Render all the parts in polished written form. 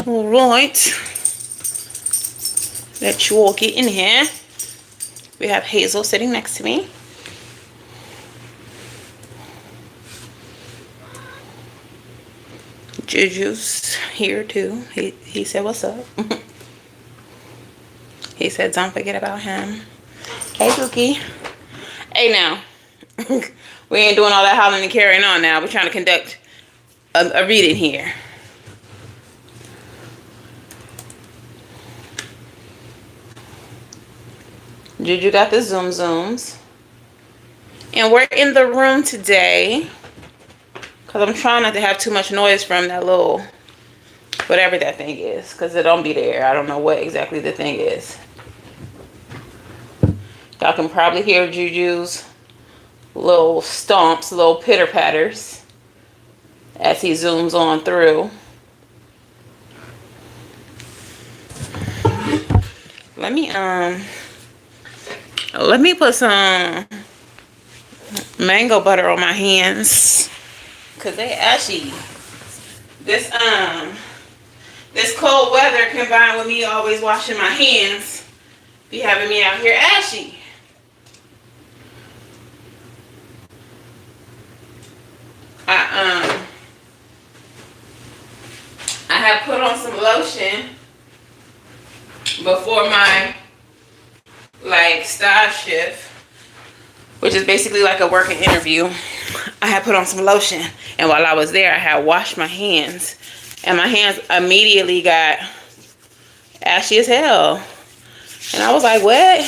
All right. Let you all get in here. We have Hazel sitting next to me. Juju's here too. He said, what's up? He said, don't forget about him. Hey, Cookie. Hey, now. We ain't doing all that hollering and carrying on now. We're trying to conduct a reading here. Juju got the zoom zooms. And we're in the room today because I'm trying not to have too much noise from that little, whatever that thing is, because it don't be there. I don't know what exactly the thing is. Y'all can probably hear Juju's little stomps, little pitter patters as he zooms on through. Let me put some mango butter on my hands, cause they ashy. This cold weather combined with me always washing my hands be having me out here ashy. I have put on some lotion before my style shift, which is basically like a working interview. I had put on some lotion, and while I was there I had washed my hands, and my hands immediately got ashy as hell. And I was like, what?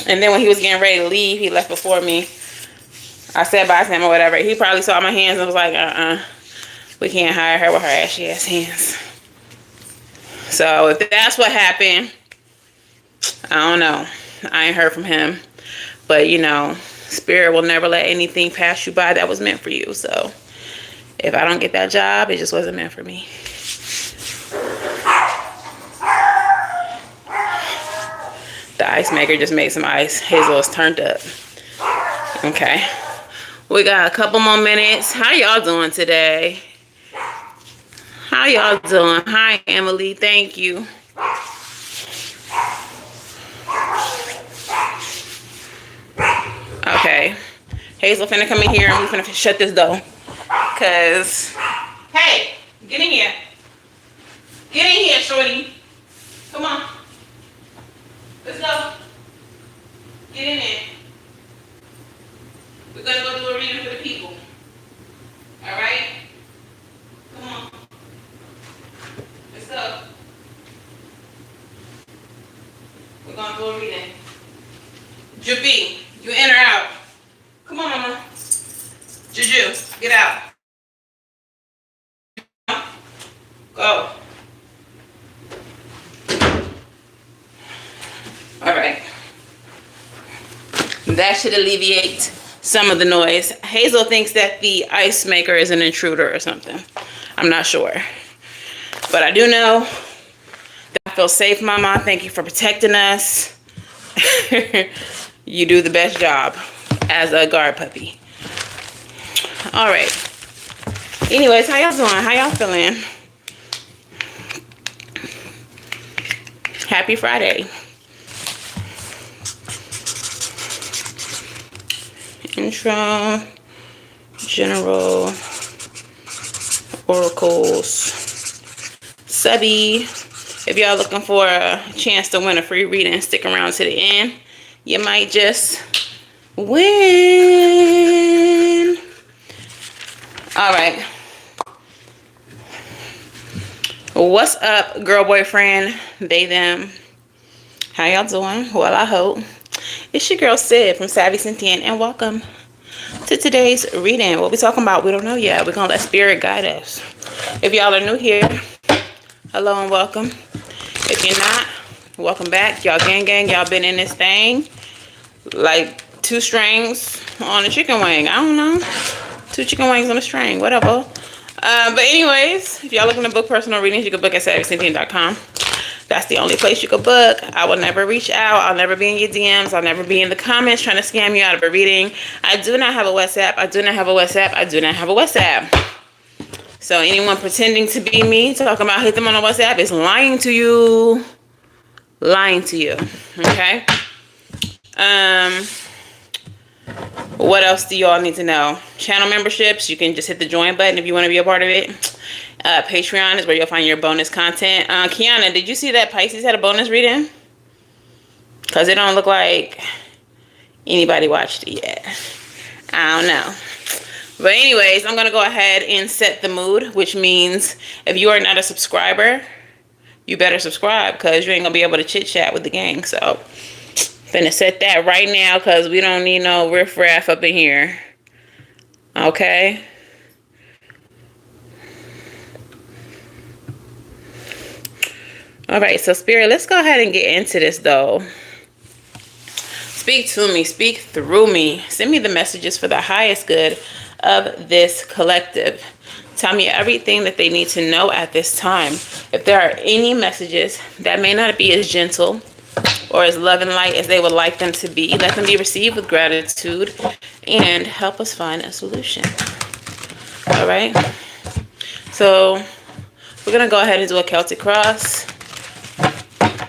And then when he was getting ready to leave, he left before me. I said bye to him or whatever. He probably saw my hands and was like, we can't hire her with her ashy ass hands. So if that's what happened, I don't know. I ain't heard from him. But, you know, Spirit will never let anything pass you by that was meant for you. So if I don't get that job, it just wasn't meant for me. The ice maker just made some ice. Hazel is turned up. Okay. We got a couple more minutes. How y'all doing today? How y'all doing? Hi, Emily. Thank you. Okay. Hazel finna come in here and we finna shut this door. Cause, hey, get in here. Get in here, shorty. Come on. Let's go. Get in there. We're gonna go do a reading for the people. Alright? Come on. Let's go. We're gonna do a reading. Juby, you in or out? Come on, mama. Juju, get out. Go. Alright. That should alleviate some of the noise. Hazel thinks that the ice maker is an intruder or something. I'm not sure. But I do know that I feel safe, Mama. Thank you for protecting us. You do the best job as a guard puppy. All right. Anyways, how y'all doing? How y'all feeling? Happy Friday. Intro, general, oracles, Savy. If y'all looking for a chance to win a free reading, stick around to the end. You might just win. All right. What's up, girl, boyfriend, they, them? How y'all doing? Well, I hope. It's your girl Sid from Savy Sentient, and welcome to today's reading. What we talking about, we don't know yet. We're gonna let Spirit guide us. If y'all are new here, hello and welcome. If you're not, welcome back. Y'all gang, y'all been in this thing like 2 strings on a chicken wing. I don't know, 2 chicken wings on a string, whatever. But anyways, if y'all looking to book personal readings, you can book at SavySentient.com. That's the only place you can book. I will never reach out. I'll never be in your DMs. I'll never be in the comments trying to scam you out of a reading. I do not have a WhatsApp. So anyone pretending to be me, talking about hit them on the WhatsApp, is lying to you. Lying to you. Okay? What else do y'all need to know? Channel memberships, you can just hit the join button if you want to be a part of it. Patreon is where you'll find your bonus content. Kiana, did you see that Pisces had a bonus reading? Because it don't look like anybody watched it yet. I don't know. But anyways, I'm going to go ahead and set the mood, which means if you are not a subscriber, you better subscribe because you ain't going to be able to chit-chat with the gang. So, finna set that right now because we don't need no riffraff up in here. Okay? Alright, so Spirit, let's go ahead and get into this though. Speak to me, speak through me. Send me the messages for the highest good of this collective. Tell me everything that they need to know at this time. If there are any messages that may not be as gentle or as love and light as they would like them to be, let them be received with gratitude and help us find a solution. All right. So we're going to go ahead and do a Celtic cross.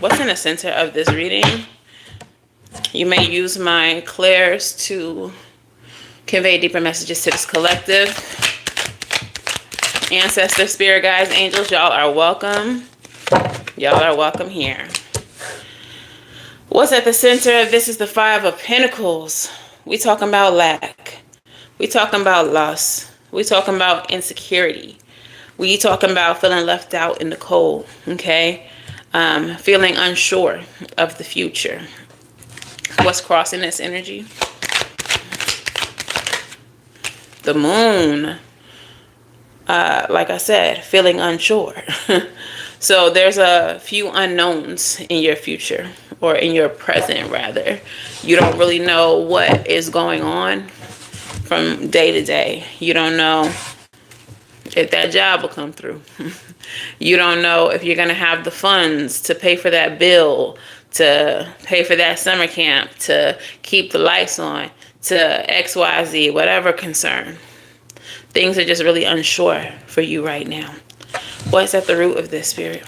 What's in the center of this reading? You may use my clairs to convey deeper messages to this collective. Ancestors, spirit guides, angels, y'all are welcome. Y'all are welcome here. What's at the center of this is the Five of Pentacles. We talking about lack. We talking about loss. We talking about insecurity. We talking about feeling left out in the cold. Okay? Feeling unsure of the future. What's crossing this energy? The moon. Like I said, feeling unsure. So there's a few unknowns in your future, or in your present rather. You don't really know what is going on from day to day. You don't know if that job will come through. You don't know if you're going to have the funds to pay for that bill, to pay for that summer camp, to keep the lights on, to XYZ, whatever concern. Things are just really unsure for you right now. What's at the root of this, Spirit?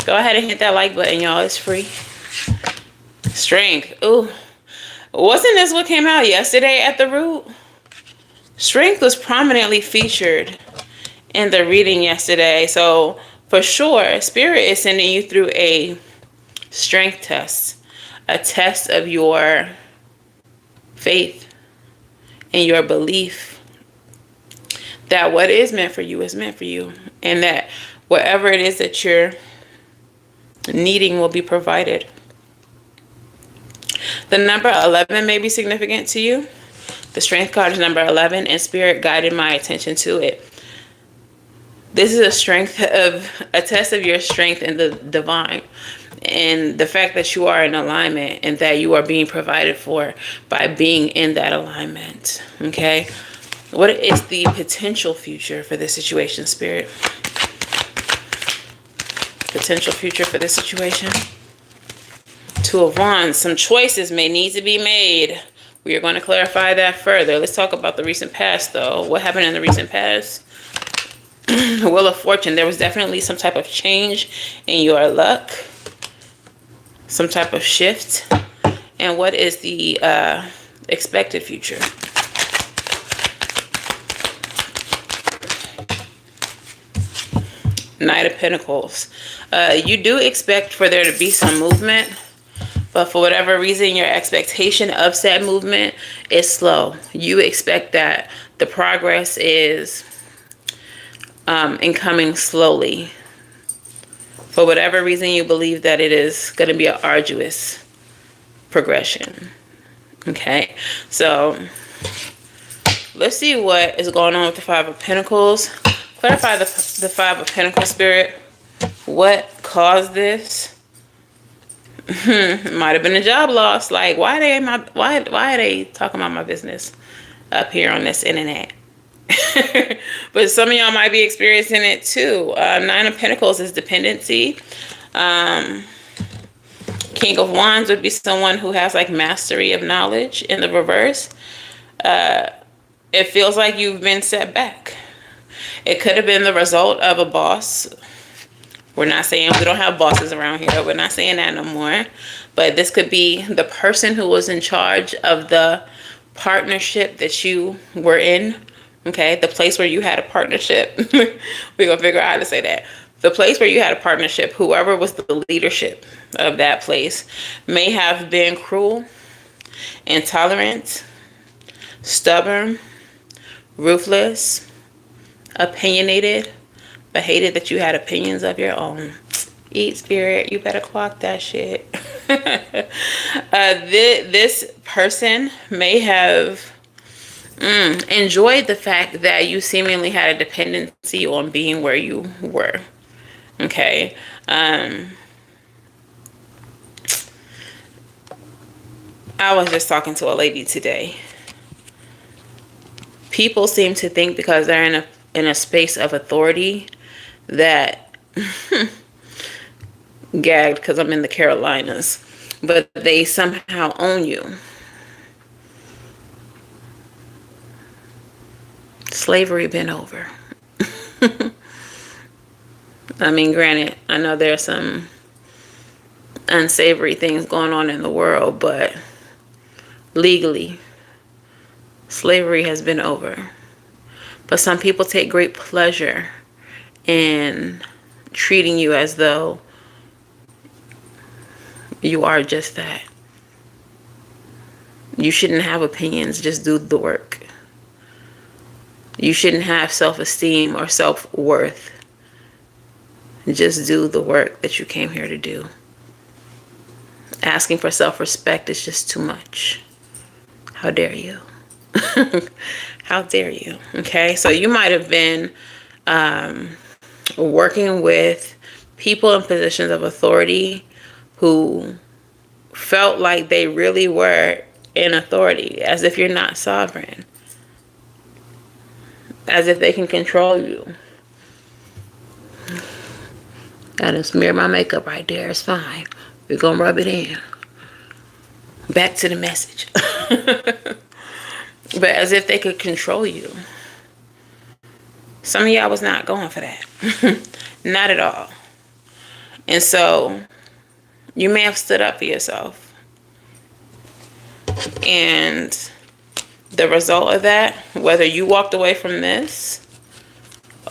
Go ahead and hit that like button, y'all. It's free. Strength. Ooh. Wasn't this what came out yesterday at the root? Strength was prominently featured in the reading yesterday. So, for sure, Spirit is sending you through a strength test. A test of your faith and your belief that what is meant for you is meant for you, and that whatever it is that you're needing will be provided. The number 11 may be significant to you. The strength card is number 11, and Spirit guided my attention to it. This is a test of your strength in the divine, and the fact that you are in alignment and that you are being provided for by being in that alignment. Okay? What is the potential future for this situation, Spirit? Potential future for this situation? Two of Wands. Some choices may need to be made. We are going to clarify that further. Let's talk about the recent past, though. What happened in the recent past? Wheel of Fortune. There was definitely some type of change in your luck. Some type of shift. And what is the expected future? Knight of Pentacles. You do expect for there to be some movement, but for whatever reason, your expectation of said movement is slow. You expect that the progress is incoming slowly. For whatever reason, you believe that it is going to be an arduous progression. Okay, so let's see what is going on with the Five of Pentacles. Clarify the Five of Pentacles, Spirit. What caused this? Might have been a job loss. Like, why are they talking about my business up here on this internet? But some of y'all might be experiencing it too. Nine of Pentacles is dependency. King of Wands would be someone who has like mastery of knowledge in the reverse. It feels like you've been set back. It could have been the result of a boss. We're not saying we don't have bosses around here. We're not saying that no more. But this could be the person who was in charge of the partnership that you were in. Okay, the place where you had a partnership. We're going to figure out how to say that. The place where you had a partnership, whoever was the leadership of that place, may have been cruel, intolerant, stubborn, ruthless, opinionated, but hated that you had opinions of your own. Eat, spirit, you better clock that shit. This person may have enjoyed the fact that you seemingly had a dependency on being where you were. Okay. I was just talking to a lady today. People seem to think because they're in a space of authority that gagged because I'm in the Carolinas, but they somehow own you. Slavery been over. I mean, granted, I know there's some unsavory things going on in the world, but legally, slavery has been over. But some people take great pleasure in treating you as though you are just that. You shouldn't have opinions, just do the work. You shouldn't have self-esteem or self-worth. Just do the work that you came here to do. Asking for self-respect is just too much. How dare you? How dare you? Okay, so you might have been working with people in positions of authority who felt like they really were in authority, as if you're not sovereign, as if they can control you. Gotta smear my makeup right there. It's fine. We're gonna rub it in. Back to the message. But as if they could control you. Some of y'all was not going for that. Not at all. And so you may have stood up for yourself. And the result of that, whether you walked away from this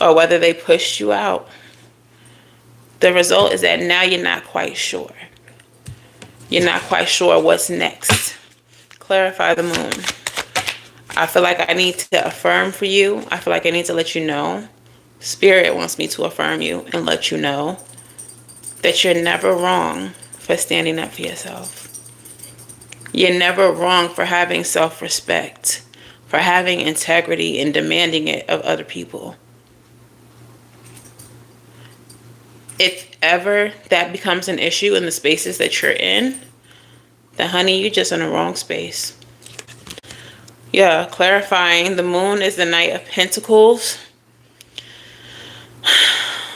or whether they pushed you out, the result is that now you're not quite sure. You're not quite sure what's next. Clarify the moon. I feel like I need to affirm for you. I feel like I need to let you know. Spirit wants me to affirm you and let you know that you're never wrong for standing up for yourself. You're never wrong for having self-respect, for having integrity and demanding it of other people. If ever that becomes an issue in the spaces that you're in, then honey, you're just in the wrong space. Yeah, clarifying. The moon is the Knight of Pentacles.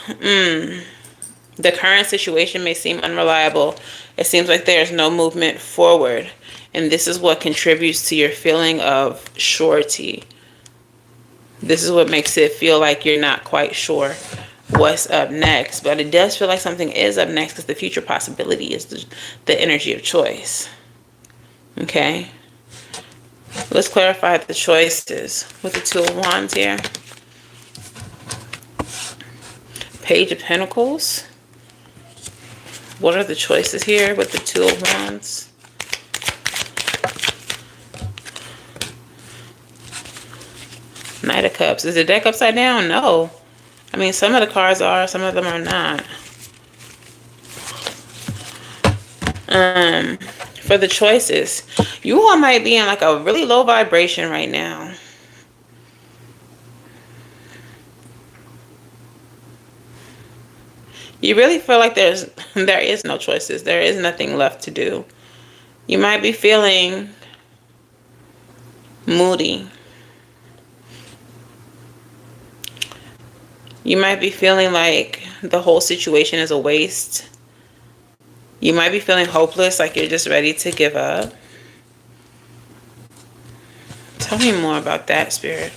The current situation may seem unreliable. It seems like there's no movement forward. And this is what contributes to your feeling of surety. This is what makes it feel like you're not quite sure what's up next. But it does feel like something is up next because the future possibility is the energy of choice. Okay? Let's clarify the choices with the Two of Wands here. Page of Pentacles. What are the choices here with the Two of Wands? Knight of Cups. Is the deck upside down? No. I mean, some of the cards are, some of them are not. For the choices, you all might be in like a really low vibration right now. You really feel like there is no choices. There is nothing left to do. You might be feeling moody. You might be feeling like the whole situation is a waste. You might be feeling hopeless, like you're just ready to give up. Tell me more about that, Spirit.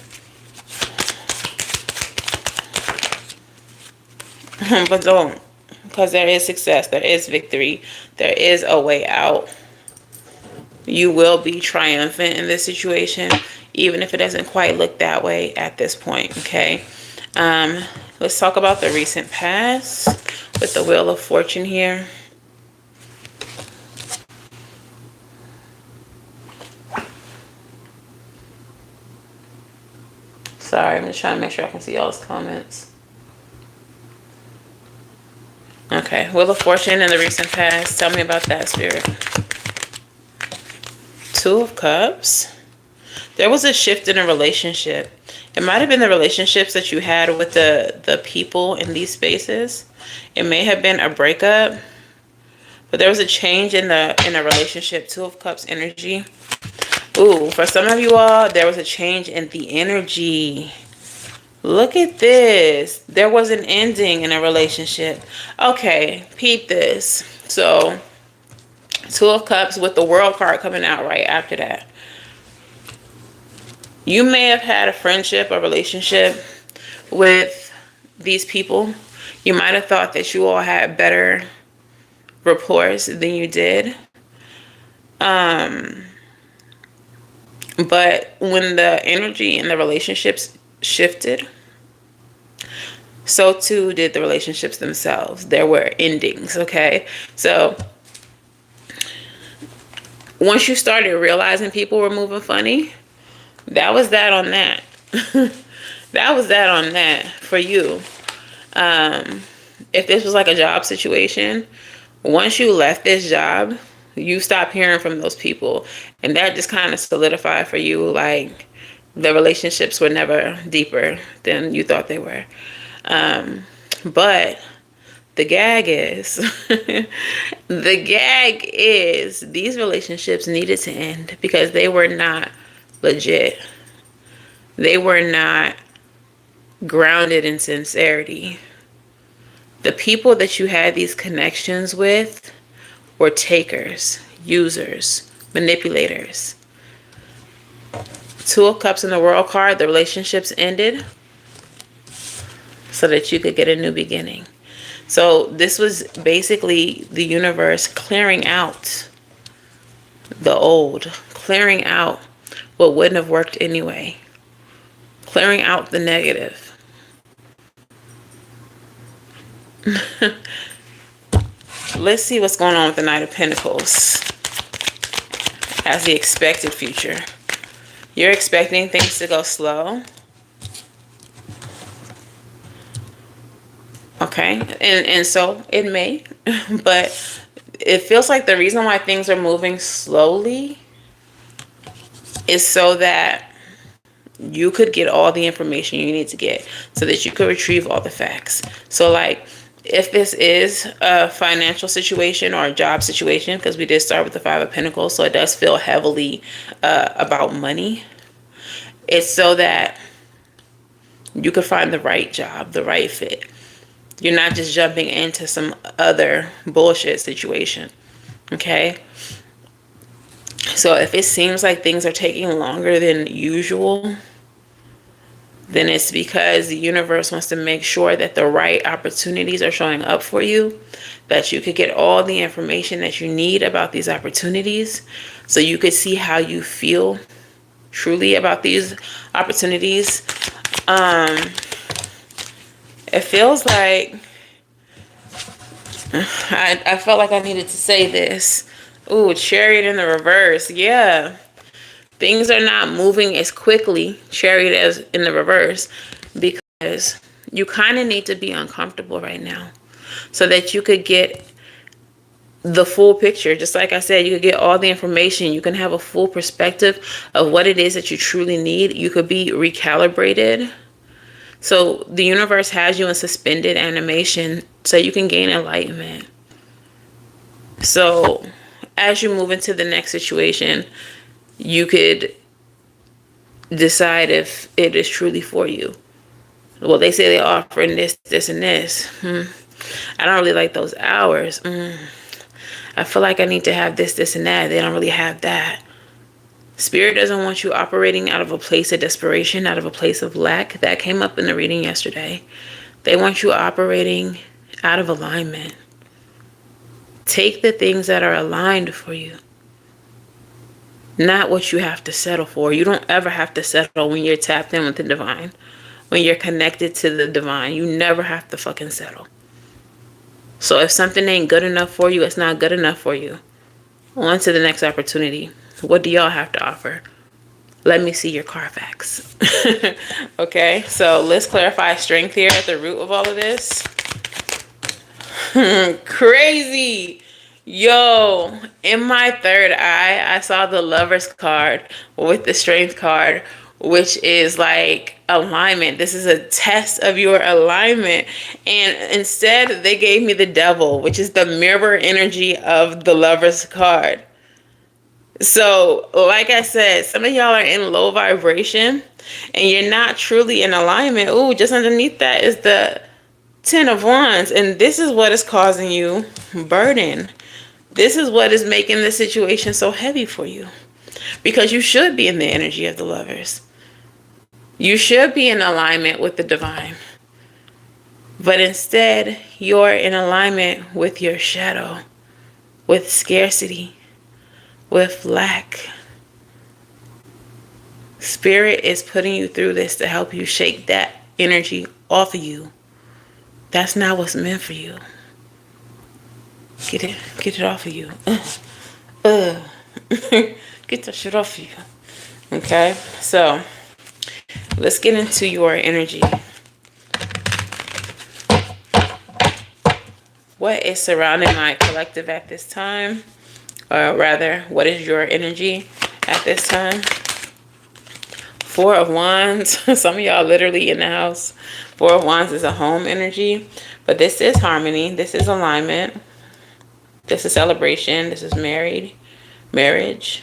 But don't, because there is success, there is victory, there is a way out. You will be triumphant in this situation, even if it doesn't quite look that way at this point, okay? Let's talk about the recent past with the Wheel of Fortune here. Sorry, I'm just trying to make sure I can see y'all's comments. Okay, Wheel of Fortune in the recent past. Tell me about that, Spirit. Two of Cups. There was a shift in a relationship. It might have been the relationships that you had with the people in these spaces. It may have been a breakup, but there was a change in a relationship. Two of Cups energy. Ooh, for some of you all, there was a change in the energy. Look at this. There was an ending in a relationship. Okay, peep this. So, Two of Cups with the World card coming out right after that. You may have had a friendship, a relationship with these people. You might have thought that you all had better rapport than you did. But when the energy in the relationships shifted, so too did the relationships themselves. There were endings, okay? So once you started realizing people were moving funny, that was that on that. That was that on that for you. If this was like a job situation, once you left this job, you stopped hearing from those people. And that just kind of solidified for you, like, the relationships were never deeper than you thought they were. But the gag is, the gag is these relationships needed to end because they were not legit. They were not grounded in sincerity. The people that you had these connections with were takers, users, manipulators. Two of Cups in the World card, the relationships ended so that you could get a new beginning. So this was basically the universe clearing out the old, clearing out what wouldn't have worked anyway, clearing out the negative. Let's see what's going on with the Knight of Pentacles as the expected future. You're expecting things to go slow. Okay, and so it may, but it feels like the reason why things are moving slowly is so that you could get all the information you need to get, so that you could retrieve all the facts. So like, if this is a financial situation or a job situation, because we did start with the Five of Pentacles, so it does feel heavily about money. It's so that you could find the right job, the right fit. You're not just jumping into some other bullshit situation, okay? So if it seems like things are taking longer than usual, then it's because the universe wants to make sure that the right opportunities are showing up for you, that you could get all the information that you need about these opportunities, so you could see how you feel truly about these opportunities. It feels like I felt like I needed to say this. Ooh, Chariot in the reverse. Yeah. Things are not moving as quickly, Chariot, as in the reverse, because you kind of need to be uncomfortable right now so that you could get the full picture. Just like I said, you could get all the information. You can have a full perspective of what it is that you truly need. You could be recalibrated. So the universe has you in suspended animation so you can gain enlightenment. So as you move into the next situation, you could decide if it is truly for you. Well, they say they're offering this, this, and this. I don't really like those hours. I feel like I need to have this, this, and that. They don't really have that. Spirit doesn't want you operating out of a place of desperation, out of a place of lack. That came up in the reading yesterday. They want you operating out of alignment. Take the things that are aligned for you, not what you have to settle for. You don't ever have to settle when you're tapped in with the divine. When you're connected to the divine, you never have to fucking settle. So if something ain't good enough for you, it's not good enough for you. On to the next opportunity. What do y'all have to offer? Let me see your Carfax. Okay, so let's clarify strength here at the root of all of this. Crazy. Yo, in my third eye, I saw the Lover's card with the Strength card, which is like alignment. This is a test of your alignment. And instead, they gave me the Devil, which is the mirror energy of the Lover's card. So, like I said, some of y'all are in low vibration and you're not truly in alignment. Ooh, just underneath that is the 10 of Wands. And this is what is causing you burden. This is what is making the situation so heavy for you. Because you should be in the energy of the Lovers. You should be in alignment with the divine. But instead, you're in alignment with your shadow, with scarcity, with lack. Spirit is putting you through this to help you shake that energy off of you. That's not what's meant for you. Get it off of you. Get that shit off of you. Okay, so let's get into your energy. What is surrounding my collective at this time? Or rather, what is your energy at this time? 4 of Wands. Some of y'all literally in the house. 4 of Wands is a home energy. But this is harmony. This is alignment. This is celebration. This is marriage.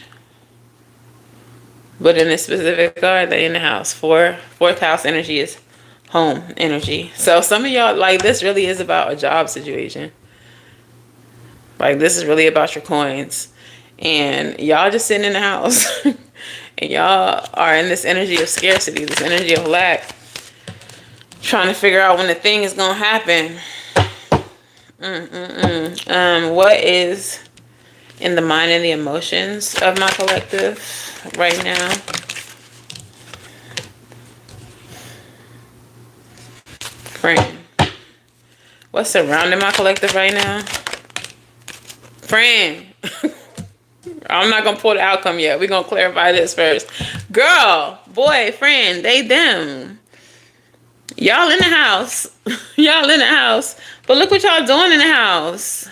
But in this specific card, they're in the house. Fourth house energy is home energy. So some of y'all, like, this really is about a job situation. Like, this is really about your coins. And y'all just sitting in the house. And y'all are in this energy of scarcity, this energy of lack. Trying to figure out when the thing is going to happen. What is in the mind and the emotions of my collective right now? Friend. What's surrounding my collective right now? Friend. I'm not going to pull the outcome yet. We're going to clarify this first. Girl, boy, friend, they, them. Y'all in the house. Y'all in the house. But look what y'all doing in the house.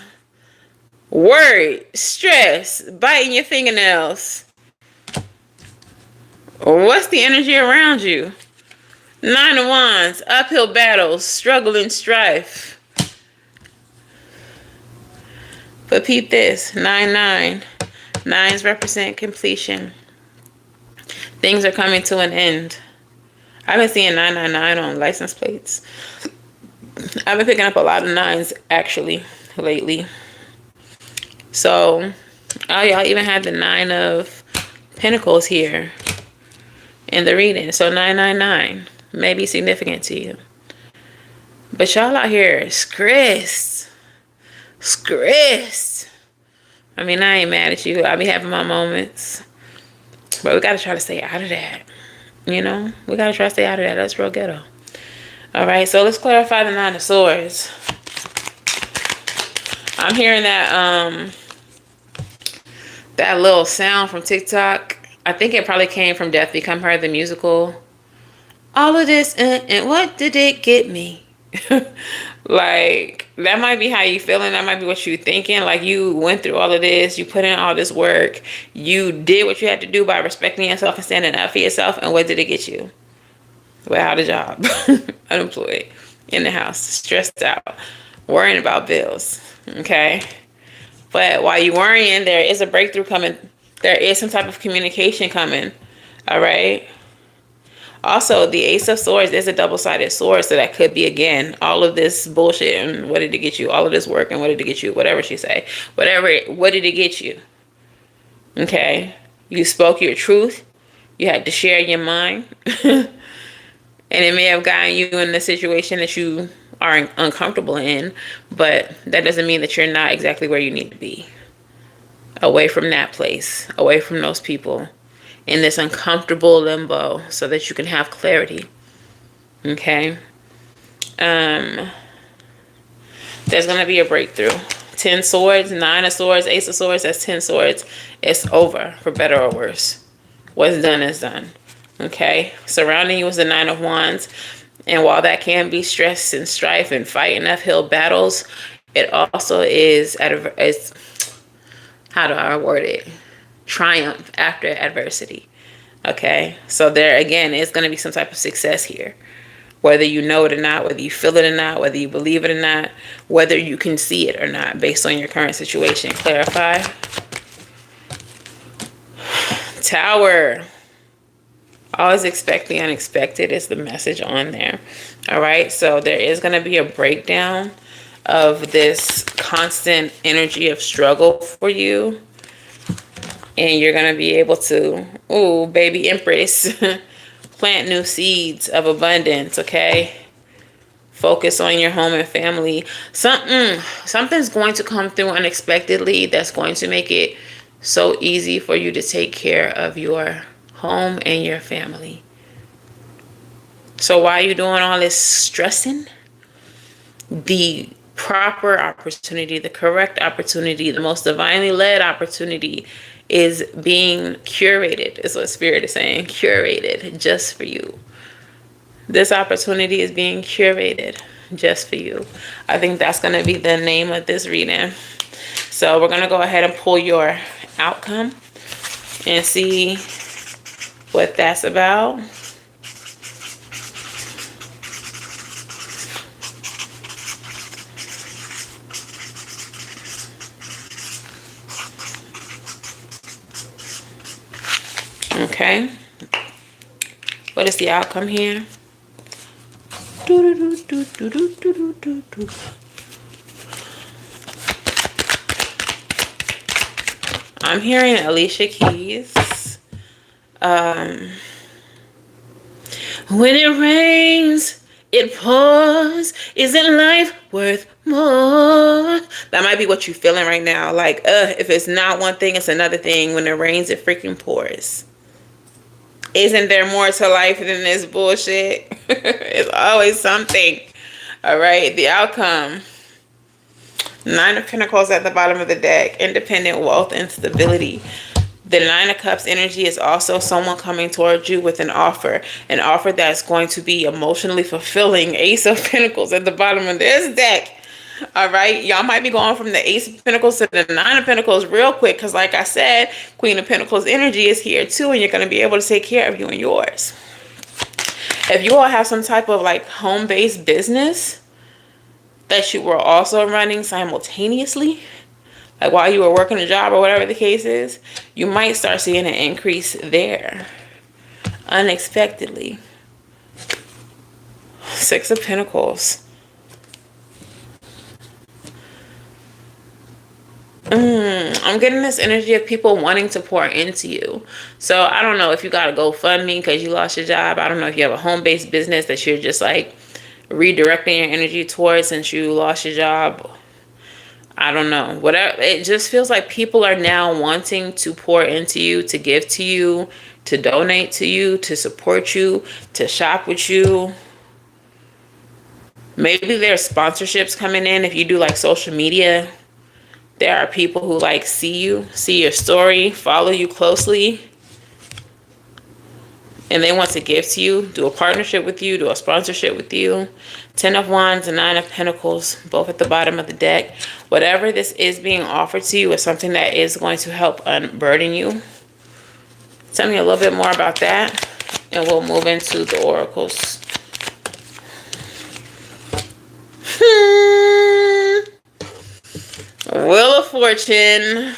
Worried, stressed, biting your fingernails. What's the energy around you? 9 of Wands, uphill battles, struggle and strife. But peep this, 9-9. 9s represent completion. Things are coming to an end. I've been seeing 999 on license plates. I've been picking up a lot of 9s actually lately. So, oh, y'all even had the 9 of Pentacles here in the reading. So 999 may be significant to you. But y'all out here stressed. I mean, I ain't mad at you. I be having my moments. But we got to try to stay out of that. You know? We got to try to stay out of that. That's real ghetto. All right. So let's clarify the 9 of Swords. I'm hearing that that little sound from TikTok. I think it probably came from Death Become Her, the musical. All of this and what did it get me? Like, that might be how you feeling. That might be what you thinking. Like, you went through all of this. You put in all this work. You did what you had to do by respecting yourself and standing up for yourself. And what did it get you? Without a job. Unemployed. In the house. Stressed out. Worrying about bills. Okay? But while you're worrying, there is a breakthrough coming. There is some type of communication coming. All right? Also, the Ace of Swords is a double-sided sword, so that could be, again, all of this bullshit and what did it get you? All of this work and what did it get you? Whatever she say. What did it get you? Okay? You spoke your truth. You had to share your mind. And it may have gotten you in a situation that you are uncomfortable in, but that doesn't mean that you're not exactly where you need to be. Away from that place, away from those people, in this uncomfortable limbo, so that you can have clarity. Okay? There's going to be a breakthrough. 10 swords, 9 of swords, ace of swords, that's 10 swords. It's over, for better or worse. What's done is done. Okay? Surrounding you is the 9 of wands. And while that can be stress and strife and fighting uphill battles, it also is, how do I word it? Triumph after adversity. Okay? So there, again, is going to be some type of success here. Whether you know it or not, whether you feel it or not, whether you believe it or not, whether you can see it or not, based on your current situation. Clarify. Tower. Always expect the unexpected is the message on there. All right, so there is going to be a breakdown of this constant energy of struggle for you. And you're going to be able to, ooh, baby empress, plant new seeds of abundance, okay? Focus on your home and family. Something's going to come through unexpectedly that's going to make it so easy for you to take care of your home and your family. So why are you doing all this stressing? The proper opportunity, the correct opportunity, the most divinely led opportunity is being curated, is what Spirit is saying. Curated just for you. This opportunity is being curated just for you. I think that's going to be the name of this reading. So we're going to go ahead and pull your outcome and see what that's about. Okay. What is the outcome here? I'm hearing Alicia Keys. When it rains, it pours. Isn't life worth more? That might be what you're feeling right now. Like, if it's not one thing, it's another thing. When it rains, it freaking pours. Isn't there more to life than this bullshit? It's always something. All right, the outcome. 9 of Pentacles at the bottom of the deck. Independent wealth and stability. The 9 of Cups energy is also someone coming towards you with an offer. An offer that's going to be emotionally fulfilling. Ace of Pentacles at the bottom of this deck. All right, y'all might be going from the Ace of Pentacles to the 9 of Pentacles real quick, because like I said, Queen of Pentacles energy is here too, and you're going to be able to take care of you and yours. If you all have some type of like home-based business that you were also running simultaneously, like while you were working a job or whatever the case is, you might start seeing an increase there unexpectedly. 6 of Pentacles. I'm getting this energy of people wanting to pour into you. So I don't know if you got a GoFundMe because you lost your job. I don't know if you have a home-based business that you're just like redirecting your energy towards since you lost your job. I don't know. Whatever. It just feels like people are now wanting to pour into you, to give to you, to donate to you, to support you, to shop with you. Maybe there's sponsorships coming in if you do like social media. There are people who like see you, see your story, follow you closely, and they want to give to you, do a partnership with you, do a sponsorship with you. 10 of Wands and 9 of Pentacles, both at the bottom of the deck. Whatever this is being offered to you is something that is going to help unburden you. Tell me a little bit more about that, and we'll move into the oracles. Wheel of Fortune.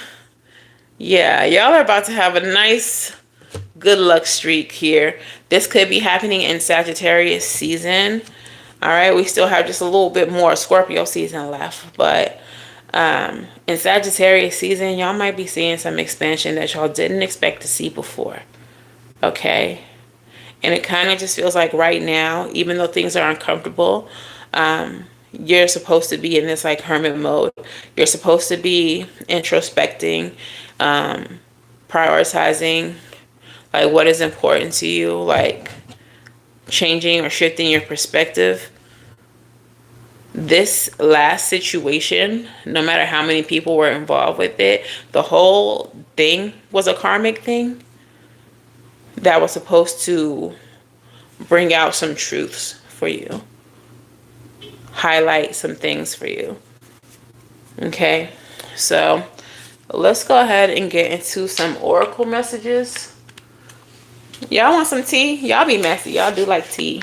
Yeah, y'all are about to have a nice good luck streak here. This could be happening in Sagittarius season. All right, we still have just a little bit more Scorpio season left, but in Sagittarius season, y'all might be seeing some expansion that y'all didn't expect to see before. Okay, And it kind of just feels like right now, even though things are uncomfortable, you're supposed to be in this like hermit mode. You're supposed to be introspecting, prioritizing like what is important to you, like changing or shifting your perspective. This last situation, no matter how many people were involved with it, the whole thing was a karmic thing that was supposed to bring out some truths for you, highlight some things for you. Okay, so let's go ahead and get into some oracle messages. Y'all want some tea? Y'all be messy. Y'all do like tea.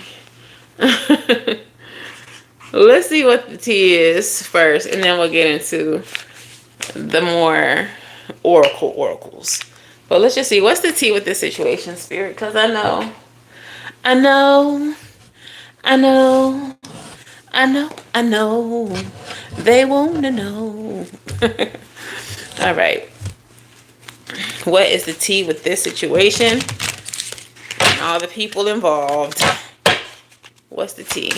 Let's see what the tea is first, and then we'll get into the more oracles. But let's just see, what's the tea with this situation, Spirit? Because I know they want to know. All right. What is the tea with this situation? And all the people involved. What's the tea?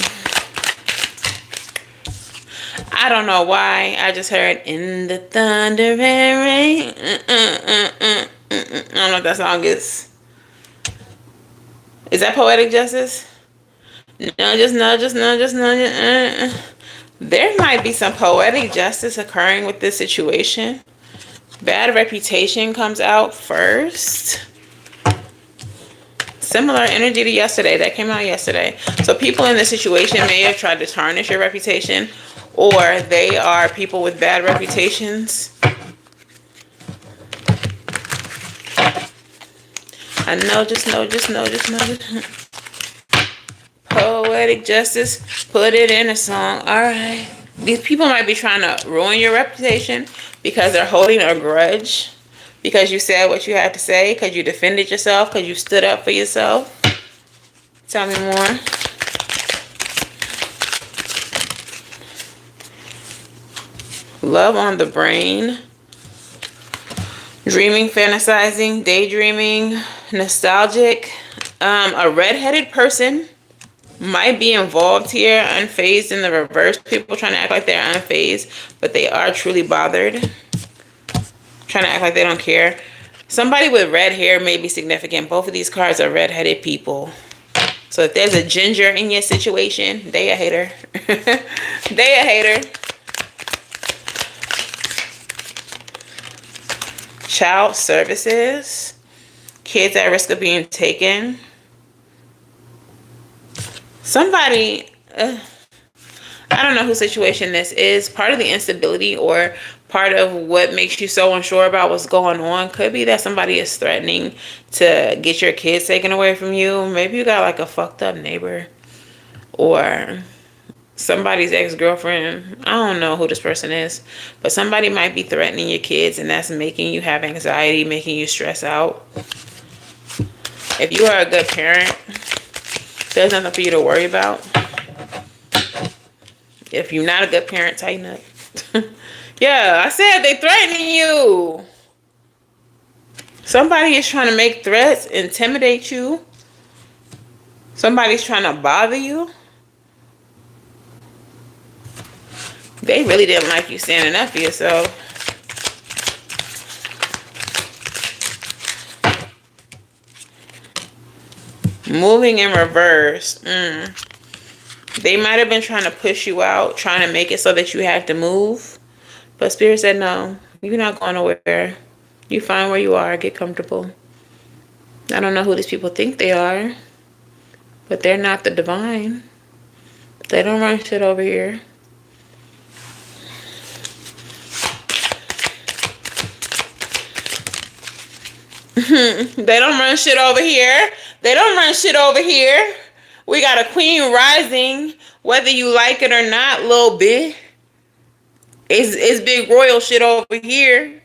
I don't know why. I just heard in the thunder and rain. I don't know what that song is. Is that Poetic Justice? No, just no. There might be some poetic justice occurring with this situation. Bad reputation comes out first. Similar energy to yesterday. That came out yesterday. So people in this situation may have tried to tarnish your reputation, or they are people with bad reputations. I know, just know. Poetic justice, put it in a song. All right. These people might be trying to ruin your reputation because they're holding a grudge, because you said what you had to say, because you defended yourself, because you stood up for yourself. Tell me more. Love on the brain. Dreaming, fantasizing, daydreaming, nostalgic. A redheaded person might be involved here, unfazed in the reverse. People trying to act like they're unfazed, but they are truly bothered. Trying to act like they don't care. Somebody with red hair may be significant. Both of these cards are redheaded people. So if there's a ginger in your situation, they a hater. They a hater. Child services. Kids at risk of being taken. Somebody, I don't know whose situation this is. Part of the instability or part of what makes you so unsure about what's going on could be that somebody is threatening to get your kids taken away from you. Maybe you got like a fucked up neighbor or somebody's ex-girlfriend. I don't know who this person is, but somebody might be threatening your kids, and that's making you have anxiety, making you stress out. If you are a good parent, there's nothing for you to worry about. If you're not a good parent, tighten up. Yeah, I said they threatening you. Somebody is trying to make threats, intimidate you. Somebody's trying to bother you. They really didn't like you standing up for yourself. Moving in reverse. They might have been trying to push you out, trying to make it so that you have to move. But Spirit said, no, you're not going nowhere. You find where you are, get comfortable. I don't know who these people think they are, but they're not the divine. They don't run shit over here. They don't run shit over here. They don't run shit over here. We got a queen rising, whether you like it or not, little bit. It's big royal shit over here.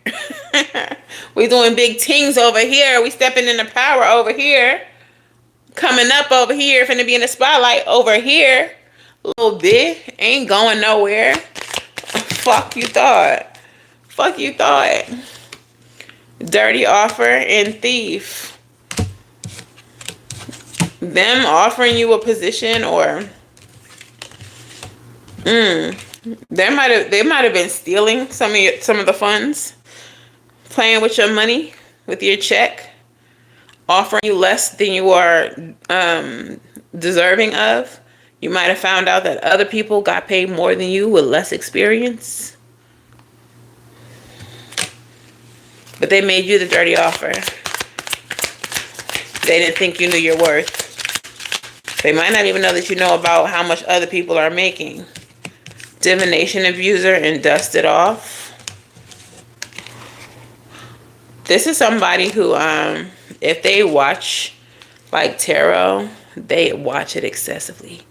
We doing big things over here. We stepping in the power over here. Coming up over here. Finna be in the spotlight over here. Little bit. Ain't going nowhere. Fuck you thought. Fuck you thought. Dirty offer and thief. them offering you a position, or they might have been stealing some of the funds, playing with your money, with your check, offering you less than you are deserving of. You might have found out that other people got paid more than you with less experience, but they made you the dirty offer. They didn't think you knew your worth. They might not even know that you know about how much other people are making. Divination abuser and dust it off. This is somebody who, if they watch like tarot, they watch it excessively.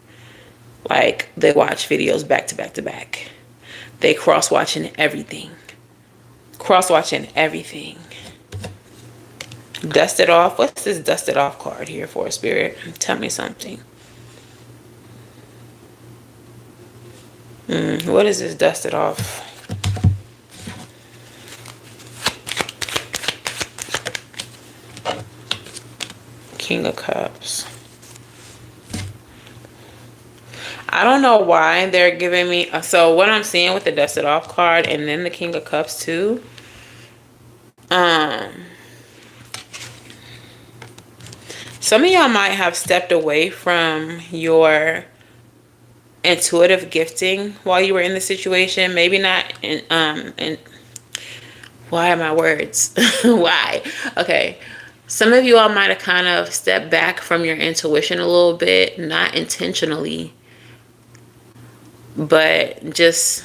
Like, they watch videos back to back to back. They cross-watching everything. Cross-watching everything. Dust it off. What's this dust it off card here for, Spirit? Tell me something. What is this dust it off? King of Cups. I don't know why they're giving me... So what I'm seeing with the dust it off card and then the King of Cups too. Some of y'all might have stepped away from your intuitive gifting while you were in the situation. Maybe not in why are my words? Why? Okay. Some of you all might have kind of stepped back from your intuition a little bit, not intentionally, but just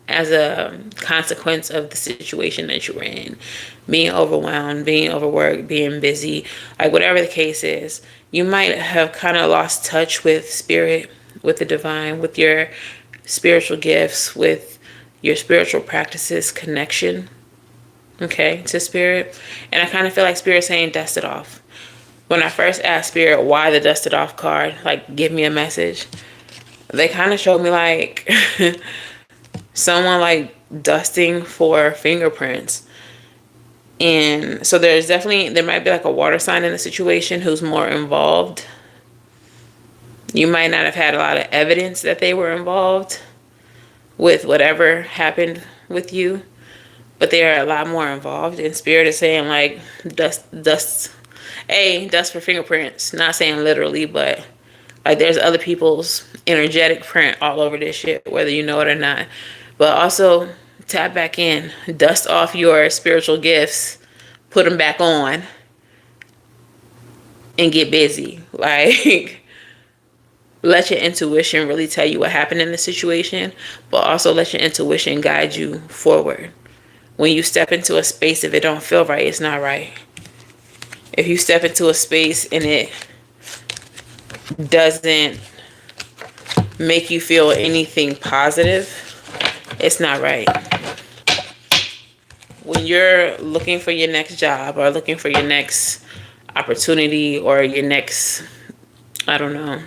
as a consequence of the situation that you were in. Being overwhelmed, being overworked, being busy, like whatever the case is. You might have kind of lost touch with spirit, with the divine, with your spiritual gifts, with your spiritual practices, connection, okay, to spirit. And I kind of feel like spirit's saying dust it off. When I first asked spirit why the dust it off card, like give me a message, they kind of showed me like someone like dusting for fingerprints. And so there might be like a water sign in the situation who's more involved. You might not have had a lot of evidence that they were involved with whatever happened with you, but they are a lot more involved. And spirit is saying like dust for fingerprints. Not saying literally, but like there's other people's energetic print all over this shit, whether you know it or not. But also tap back in, dust off your spiritual gifts, put them back on, and get busy. Like, let your intuition really tell you what happened in the situation, but also let your intuition guide you forward. When you step into a space, if it don't feel right, it's not right. If you step into a space and it doesn't make you feel anything positive, it's not right. When you're looking for your next job or looking for your next opportunity or your next, I don't know,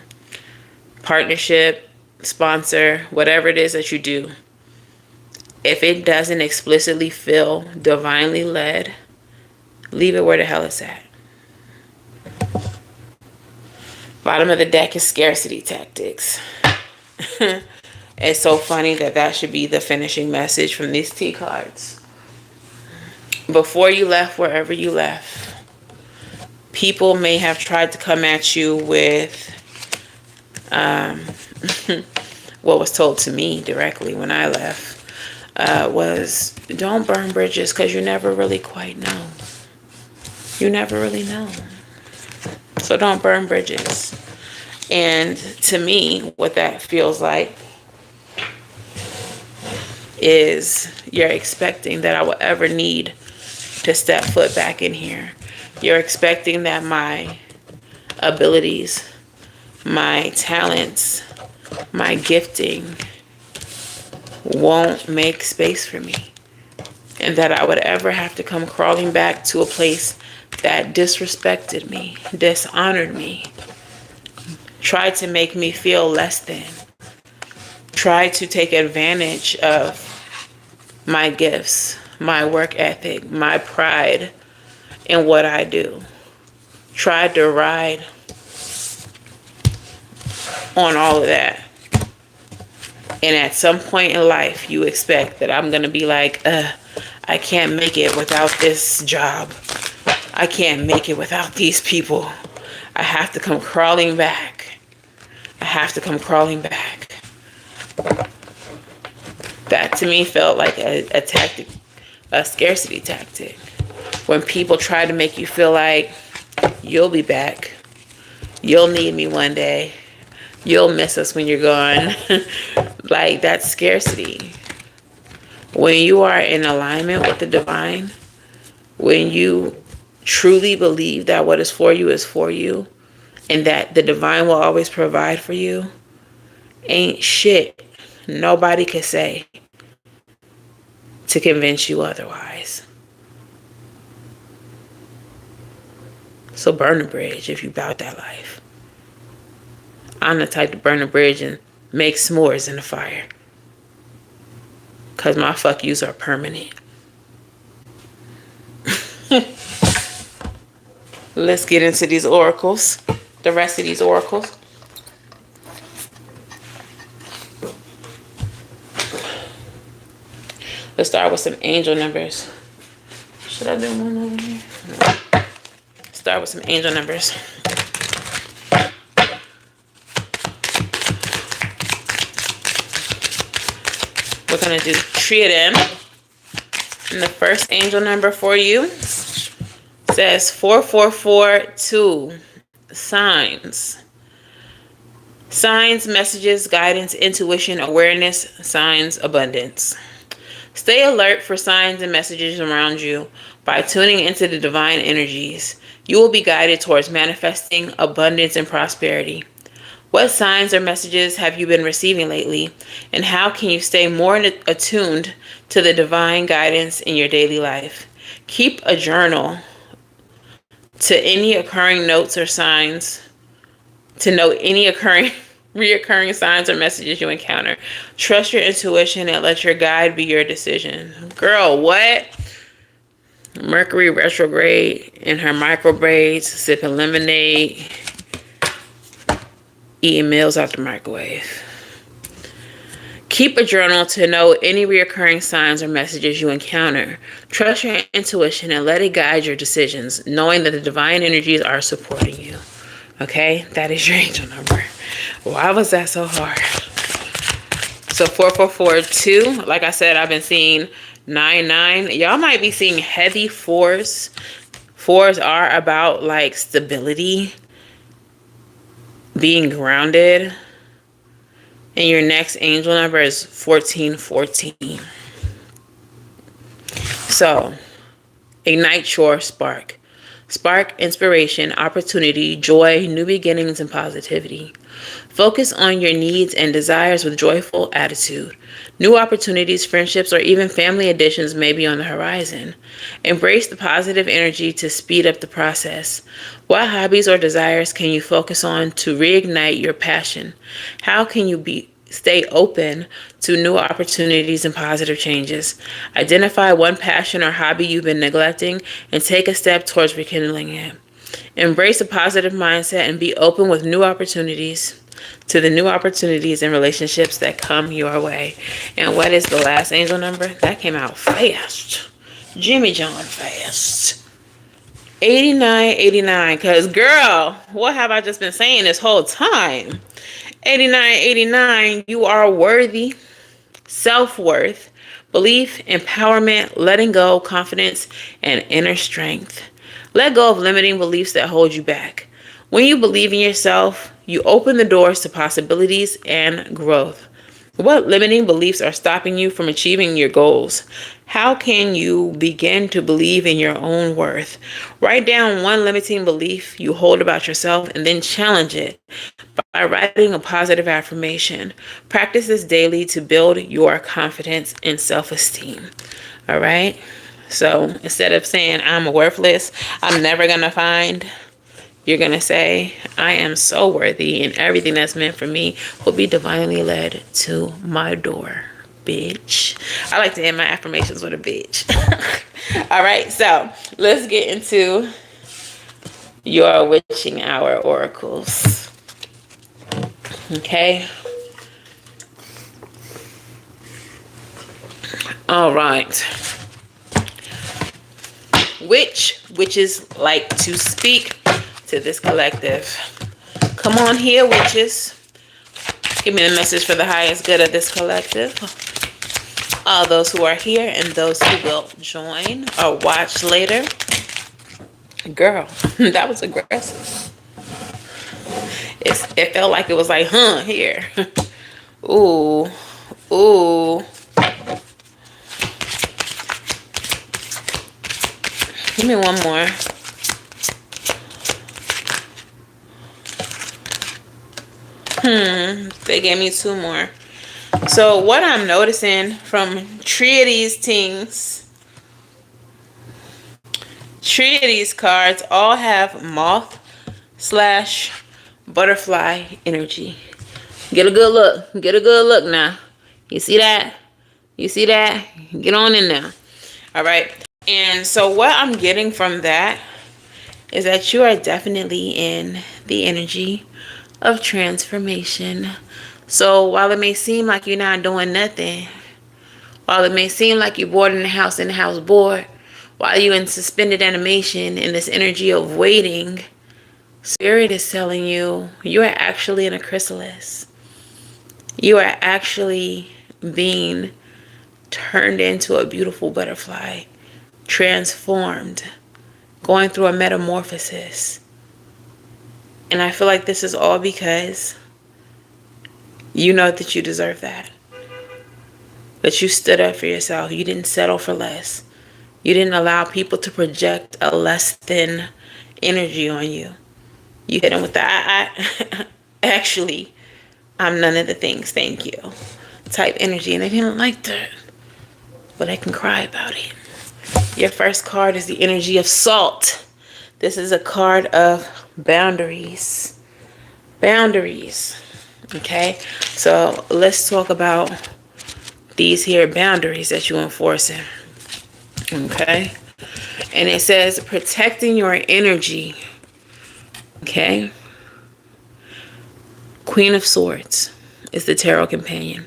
partnership, sponsor, whatever it is that you do, if it doesn't explicitly feel divinely led, leave it where the hell it's at. Bottom of the deck is scarcity tactics. It's so funny that should be the finishing message from these T cards. Before you left wherever you left, people may have tried to come at you with what was told to me directly when I left was, don't burn bridges because you never really quite know. You never really know. So don't burn bridges. And to me, what that feels like is you're expecting that I will ever need to step foot back in here. You're expecting that my abilities, my talents, my gifting won't make space for me. And that I would ever have to come crawling back to a place that disrespected me, dishonored me, tried to make me feel less than, tried to take advantage of my gifts, my work ethic, my pride in what I do. Tried to ride on all of that. And at some point in life, you expect that I'm going to be like, I can't make it without this job. I can't make it without these people. I have to come crawling back. I have to come crawling back. That to me felt like a tactic, a scarcity tactic. When people try to make you feel like you'll be back. You'll need me one day. You'll miss us when you're gone. Like, that's scarcity. When you are in alignment with the divine, when you truly believe that what is for you, and that the divine will always provide for you, ain't shit nobody could say to convince you otherwise. So burn a bridge if you bout that life. I'm the type to burn a bridge and make s'mores in the fire. Because my fuck yous are permanent. Let's get into these oracles. The rest of these oracles. Let's start with some angel numbers. Should I do one over here? No. Start with some angel numbers. We're going to do Curated. And the first angel number for you says 4442. Signs. Signs, messages, guidance, intuition, awareness, signs, abundance. Stay alert for signs and messages around you by tuning into the divine energies. You will be guided towards manifesting abundance and prosperity. What signs or messages have you been receiving lately, and how can you stay more attuned to the divine guidance in your daily life? Keep a journal to any occurring notes or signs, to note any reoccurring signs or messages you encounter. Trust your intuition and let your guide be your decision. Girl, what? Mercury retrograde in her micro braids, sipping lemonade, eating meals out the microwave. Keep a journal to know any reoccurring signs or messages you encounter. Trust your intuition and let it guide your decisions, knowing that the divine energies are supporting you. Okay? That is your angel number. Why was that so hard? So 4442, like I said, I've been seeing 99. Y'all might be seeing heavy fours. Fours are about like stability, being grounded. And your next angel number is 1414. So, ignite your spark. Spark inspiration, opportunity, joy, new beginnings, and positivity. Focus on your needs and desires with joyful attitude. New opportunities, friendships, or even family additions may be on the horizon. Embrace the positive energy to speed up the process. What hobbies or desires can you focus on to reignite your passion? How can you stay open to new opportunities and positive changes? Identify one passion or hobby you've been neglecting and take a step towards rekindling it. Embrace a positive mindset and be open with new opportunities to the new opportunities and relationships that come your way. And what is the last angel number? That came out fast. Jimmy John fast. 8989. Because girl, what have I just been saying this whole time? 8989, you are worthy. Self-worth, belief, empowerment, letting go, confidence, and inner strength. Let go of limiting beliefs that hold you back. When you believe in yourself, you open the doors to possibilities and growth. What limiting beliefs are stopping you from achieving your goals? How can you begin to believe in your own worth? Write down one limiting belief you hold about yourself and then challenge it by writing a positive affirmation. Practice this daily to build your confidence and self-esteem. All right? So instead of saying I'm worthless, I'm never going to find, you're going to say, I am so worthy and everything that's meant for me will be divinely led to my door, bitch. I like to end my affirmations with a bitch. All right, so let's get into your witching hour oracles. Okay. All right. Witches like to speak to this collective. Come on here, witches. Give me the message for the highest good of this collective. All those who are here and those who will join or watch later. Girl, that was aggressive. It felt like it was like, here. Ooh. Ooh. Give me one more. They gave me two more. So what I'm noticing from these cards all have moth / butterfly energy. Get a good look. Get a good look now. You see that? You see that? Get on in there. All right. And so what I'm getting from that is that you are definitely in the energy of transformation. So while it may seem like you're not doing nothing, while it may seem like you're bored in the house bored, while you're in suspended animation in this energy of waiting, Spirit is telling you you are actually in a chrysalis. You are actually being turned into a beautiful butterfly, transformed, going through a metamorphosis. And I feel like this is all because you know that you deserve that. That you stood up for yourself. You didn't settle for less. You didn't allow people to project a less than energy on you. You hit them with the actually, I'm none of the things, thank you, type energy. And they didn't like that. But they can cry about it. Your first card is the energy of salt. This is a card of boundaries. Boundaries. Okay? So let's talk about these here boundaries that you're enforcing. Okay? And it says protecting your energy. Okay? Queen of Swords is the tarot companion.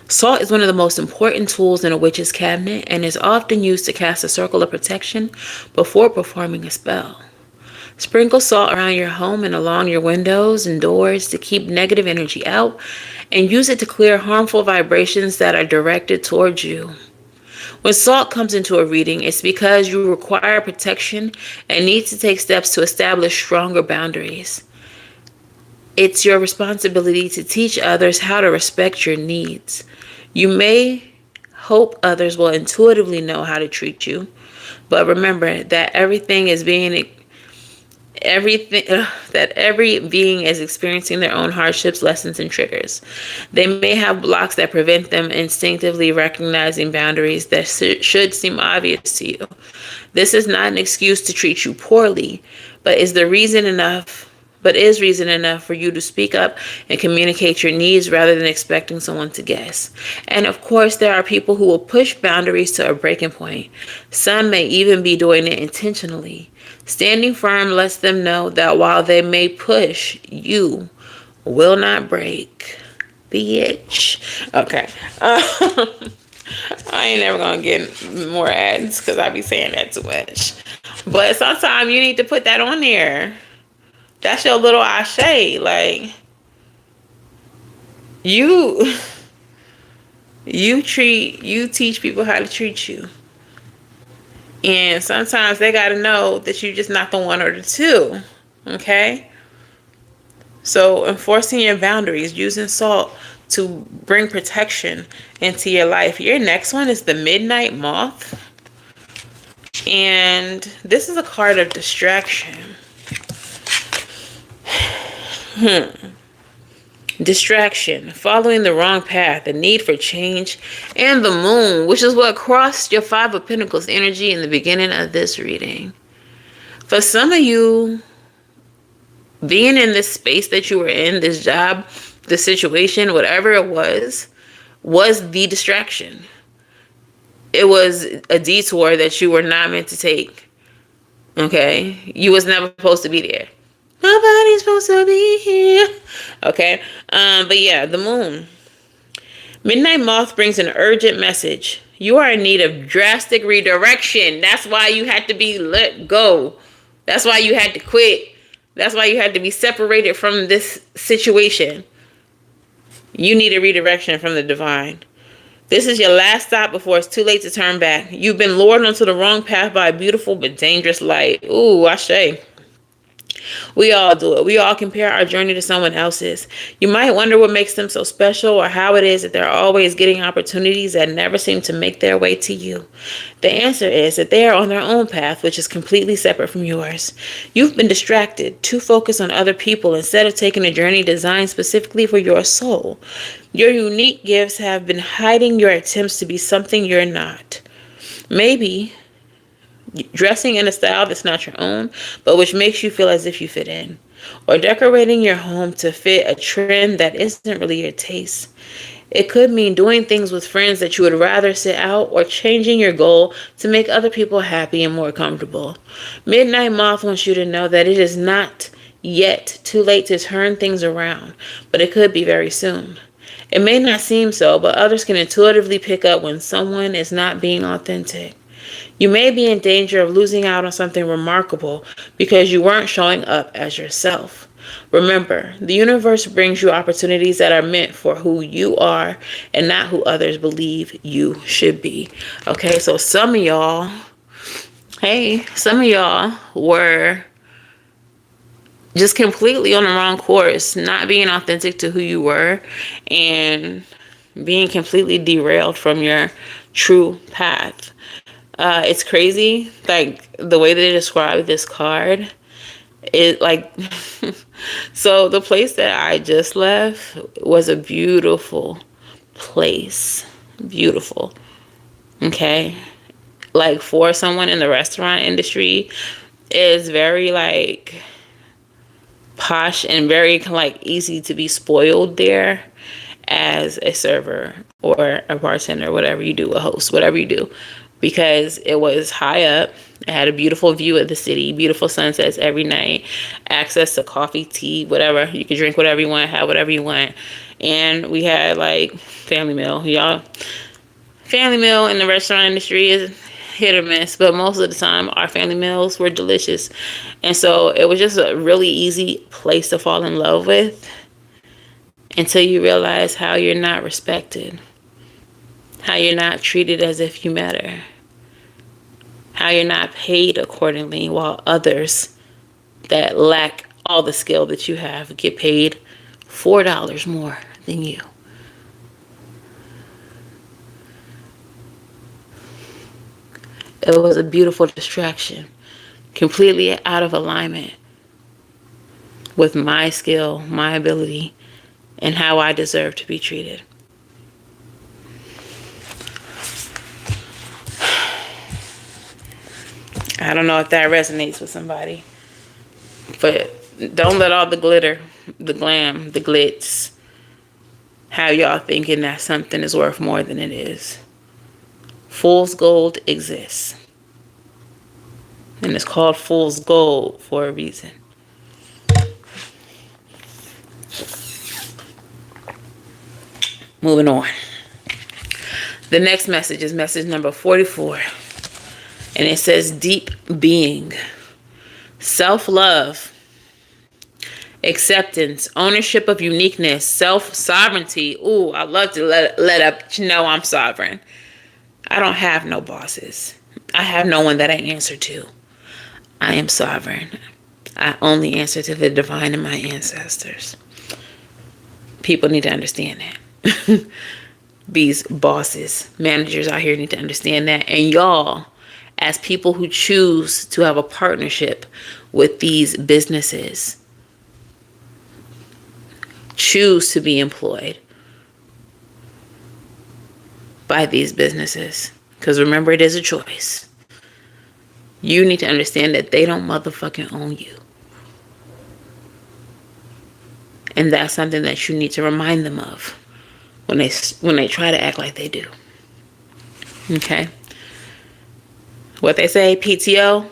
Salt is one of the most important tools in a witch's cabinet and is often used to cast a circle of protection before performing a spell. Sprinkle salt around your home and along your windows and doors to keep negative energy out, and use it to clear harmful vibrations that are directed towards you. When salt comes into a reading, it's because you require protection and need to take steps to establish stronger boundaries. It's your responsibility to teach others how to respect your needs. You may hope others will intuitively know how to treat you, but remember that every being is experiencing their own hardships, lessons, and triggers. They may have blocks that prevent them instinctively recognizing boundaries that should seem obvious to you. This is not an excuse to treat you poorly, but is reason enough for you to speak up and communicate your needs rather than expecting someone to guess. And of course, there are people who will push boundaries to a breaking point. Some may even be doing it intentionally. Standing firm lets them know that while they may push, you will not break. Bitch. Okay. I ain't never gonna get more ads because I be saying that too much. But sometimes you need to put that on there. That's your little ashe. Like, you teach people how to treat you. And sometimes they got to know that you're just not the one or the two. Okay? So enforcing your boundaries, using salt to bring protection into your life. Your next one is the Midnight Moth. And this is a card of distraction. Distraction, following the wrong path, the need for change, and the moon, which is what crossed your Five of Pentacles energy in the beginning of this reading. For some of you, being in this space that you were in, this job, the situation, whatever it was the distraction. It was a detour that you were not meant to take. Okay? You was never supposed to be there. Nobody's supposed to be here. Okay. But yeah, the moon. Midnight Moth brings an urgent message. You are in need of drastic redirection. That's why you had to be let go. That's why you had to quit. That's why you had to be separated from this situation. You need a redirection from the divine. This is your last stop before it's too late to turn back. You've been lured onto the wrong path by a beautiful but dangerous light. Ooh, I say. We all do it. We all compare our journey to someone else's. You might wonder what makes them so special or how it is that they're always getting opportunities that never seem to make their way to you. The answer is that they are on their own path, which is completely separate from yours. You've been distracted, too focused on other people instead of taking a journey designed specifically for your soul. Your unique gifts have been hiding your attempts to be something you're not. Maybe dressing in a style that's not your own, but which makes you feel as if you fit in. Or decorating your home to fit a trend that isn't really your taste. It could mean doing things with friends that you would rather sit out, or changing your goal to make other people happy and more comfortable. Midnight Moth wants you to know that it is not yet too late to turn things around, but it could be very soon. It may not seem so, but others can intuitively pick up when someone is not being authentic. You may be in danger of losing out on something remarkable because you weren't showing up as yourself. Remember, the universe brings you opportunities that are meant for who you are and not who others believe you should be. Okay, so some of y'all were just completely on the wrong course, not being authentic to who you were and being completely derailed from your true path. It's crazy, like the way they describe this card. It like so the place that I just left was a beautiful place. Beautiful. Okay. Like for someone in the restaurant industry, it's very like posh and very like easy to be spoiled there as a server or a bartender, whatever you do, a host, whatever you do. Because it was high up. It had a beautiful view of the city, beautiful sunsets every night, access to coffee, tea, whatever. You can drink whatever you want, have whatever you want. And we had like family meal. Y'all, family meal in the restaurant industry is hit or miss, but most of the time our family meals were delicious. And so it was just a really easy place to fall in love with until you realize how you're not respected, how you're not treated as if you matter, how you're not paid accordingly, while others that lack all the skill that you have get paid $4 more than you. It was a beautiful distraction, completely out of alignment with my skill, my ability, and how I deserve to be treated. I don't know if that resonates with somebody, but don't let all the glitter, the glam, the glitz have y'all thinking that something is worth more than it is. Fool's gold exists, and it's called fool's gold for a reason. Moving on. The next message is message number 44. And it says deep being, self-love, acceptance, ownership of uniqueness, self-sovereignty. Ooh, I love to let up you know I'm sovereign. I don't have no bosses. I have no one that I answer to. I am sovereign. I only answer to the divine and my ancestors. People need to understand that. These bosses, managers out here need to understand that. And y'all, as people who choose to have a partnership with these businesses, choose to be employed by these businesses, because remember, it is a choice. You need to understand that they don't motherfucking own you. And that's something that you need to remind them of when they try to act like they do. Okay? What they say, PTO,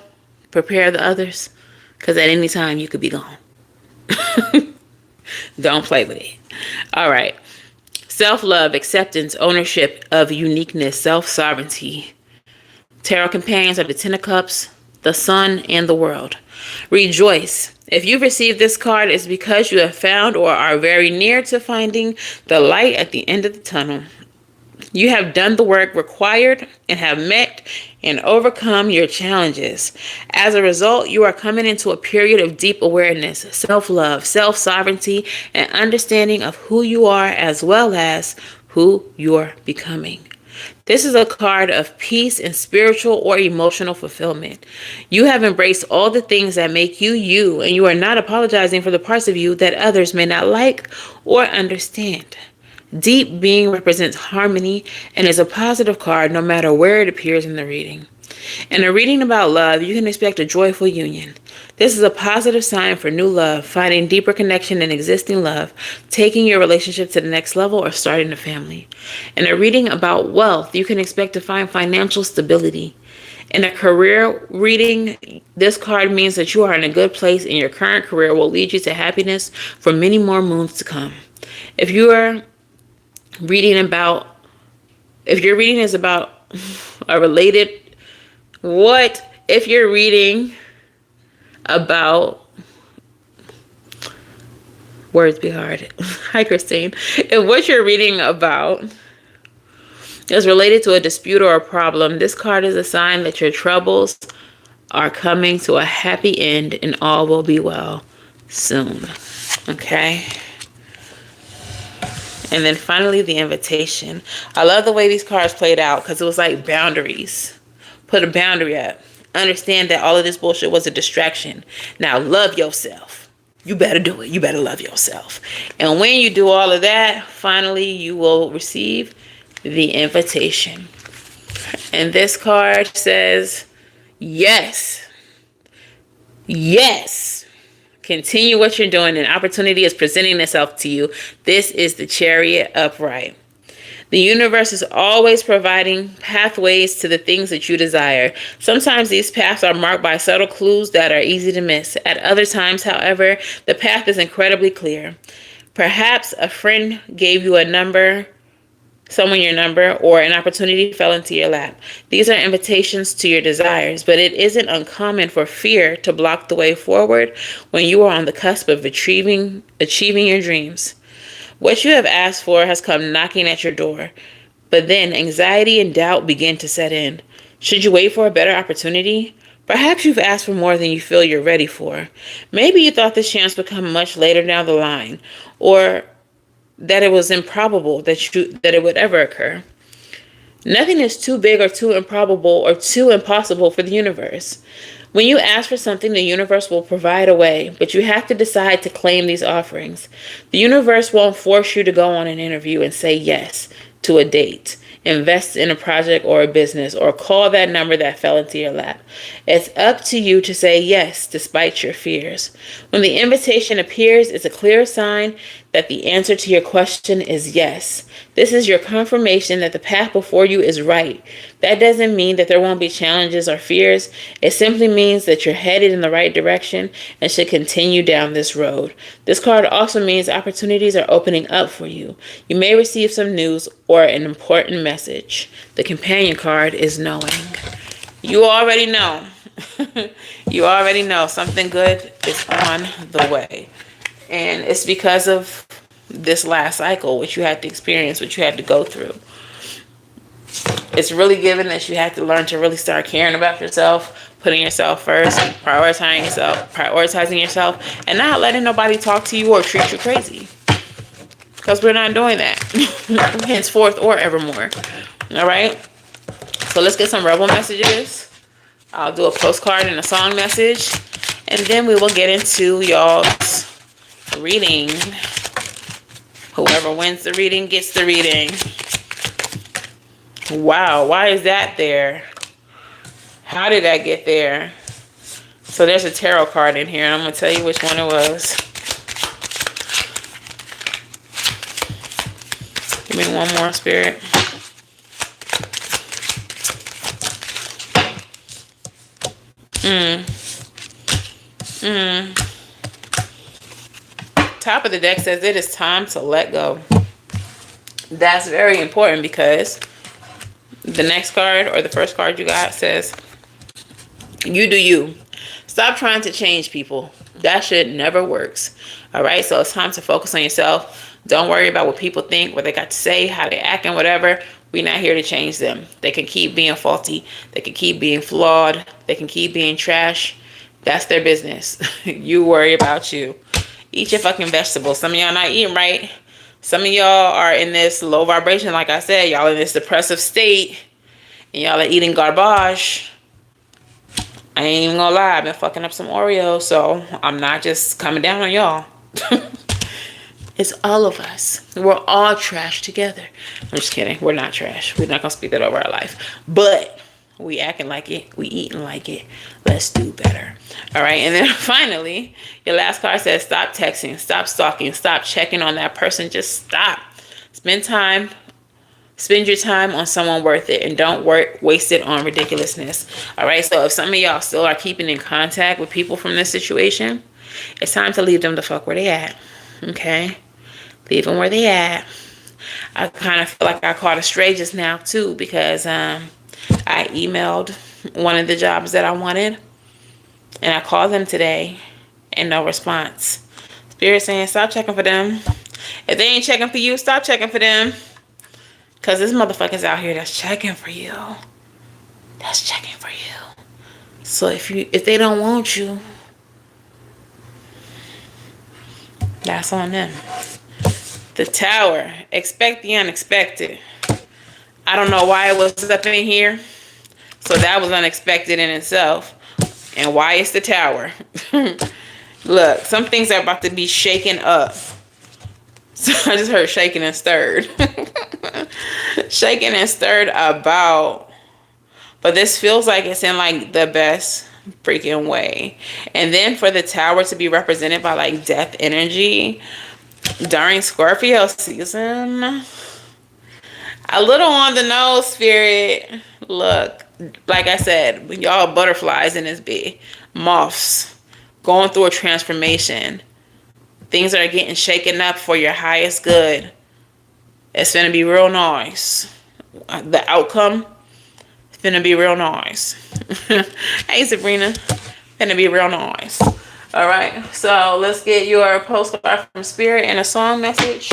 prepare the others, because at any time you could be gone. Don't play with it. All right. Self-love, acceptance, ownership of uniqueness, self-sovereignty. Tarot companions are the Ten of Cups, the Sun, and the World. Rejoice. If you've received this card, it's because you have found or are very near to finding the light at the end of the tunnel. You have done the work required and have met and overcome your challenges. As a result, you are coming into a period of deep awareness, self-love, self-sovereignty, and understanding of who you are as well as who you're becoming. This is a card of peace and spiritual or emotional fulfillment. You have embraced all the things that make you you, and you are not apologizing for the parts of you that others may not like or understand. Deep being represents harmony and is a positive card no matter where it appears in the reading. In a reading about love, you can expect a joyful union. This is a positive sign for new love, finding deeper connection in existing love, taking your relationship to the next level, or starting a family. In a reading about wealth, you can expect to find financial stability. In a career reading, this card means that you are in a good place and your current career will lead you to happiness for many more moons to come. If your reading is about a related, if you're reading about, words be hard. Hi, Christine. If what you're reading about is related to a dispute or a problem, this card is a sign that your troubles are coming to a happy end and all will be well soon. Okay. And then finally, the invitation. I love the way these cards played out because it was like boundaries. Put a boundary up. Understand that all of this bullshit was a distraction. Now love yourself. You better do it. You better love yourself. And when you do all of that, finally you will receive the invitation. And this card says, yes. Yes. Continue what you're doing. An opportunity is presenting itself to you. This is the Chariot upright. The universe is always providing pathways to the things that you desire. Sometimes these paths are marked by subtle clues that are easy to miss. At other times, however, the path is incredibly clear. Perhaps a friend gave you someone your number, or an opportunity fell into your lap. These are invitations to your desires, but it isn't uncommon for fear to block the way forward when you are on the cusp of achieving your dreams. What you have asked for has come knocking at your door, but then anxiety and doubt begin to set in. Should you wait for a better opportunity? Perhaps you've asked for more than you feel you're ready for. Maybe you thought this chance would come much later down the line, or that it was improbable that it would ever occur. Nothing is too big or too improbable or too impossible for the universe. When you ask for something, the universe will provide a way, but you have to decide to claim these offerings. The universe won't force you to go on an interview and say yes to a date, invest in a project or a business, or call that number that fell into your lap. It's up to you to say yes despite your fears. When the invitation appears, it's a clear sign that the answer to your question is yes. This is your confirmation that the path before you is right. That doesn't mean that there won't be challenges or fears. It simply means that you're headed in the right direction and should continue down this road. This card also means opportunities are opening up for you. You may receive some news or an important message. The companion card is knowing. You already know. You already know something good is on the way. And it's because of this last cycle, which you had to experience, which you had to go through. It's really given that you have to learn to really start caring about yourself, putting yourself first, prioritizing yourself, and not letting nobody talk to you or treat you crazy. Because we're not doing that. Henceforth or evermore. All right? So let's get some rebel messages. I'll do a postcard and a song message. And then we will get into y'all's reading. Whoever wins the reading gets the reading. Wow, why is that there? How did that get there? So there's a tarot card in here, and I'm going to tell you which one it was. Give me one more, Spirit. top of the deck says it is time to let go. That's very important because the next card, or the first card you got, says you do you. Stop trying to change people. That shit never works. All right, so it's time to focus on yourself. Don't worry about what people think, what they got to say, how they act, and whatever. We're not here to change them. They can keep being faulty. They can keep being flawed. They can keep being trash. That's their business. You worry about you. Eat your fucking vegetables. Some of y'all not eating right. Some of y'all are in this low vibration. Like I said, y'all in this depressive state. And y'all are eating garbage. I ain't even gonna lie. I've been fucking up some Oreos. So I'm not just coming down on y'all. It's all of us. We're all trash together. I'm just kidding. We're not trash. We're not gonna speak that over our life. But we acting like it. We eating like it. Let's do better. All right. And then finally, your last card says stop texting, stop stalking, stop checking on that person. Just stop. Spend your time on someone worth it, and don't waste it on ridiculousness. All right. So if some of y'all still are keeping in contact with people from this situation, it's time to leave them the fuck where they at. Okay. Leave them where they at. I kind of feel like I caught a stray just now too, because I emailed one of the jobs that I wanted, and I called them today and no response. Spirit saying stop checking for them. If they ain't checking for you, stop checking for them, because this motherfucker's out here that's checking for you. That's checking for you. So if they don't want you, that's on them. The Tower. Expect the unexpected. I don't know why it was up in here. So that was unexpected in itself. And why it's the Tower. Look, some things are about to be shaken up. So I just heard shaken and stirred. Shaken and stirred about. But this feels like it's in like the best freaking way. And then for the Tower to be represented by like death energy during Scorpio season, a little on the nose, Spirit. Look, like I said, y'all butterflies in this bee, moths going through a transformation. Things are getting shaken up for your highest good. It's gonna be real nice. The outcome is gonna be real nice. Hey Sabrina, gonna be real nice. All right, so let's get your postcard from Spirit and a song message.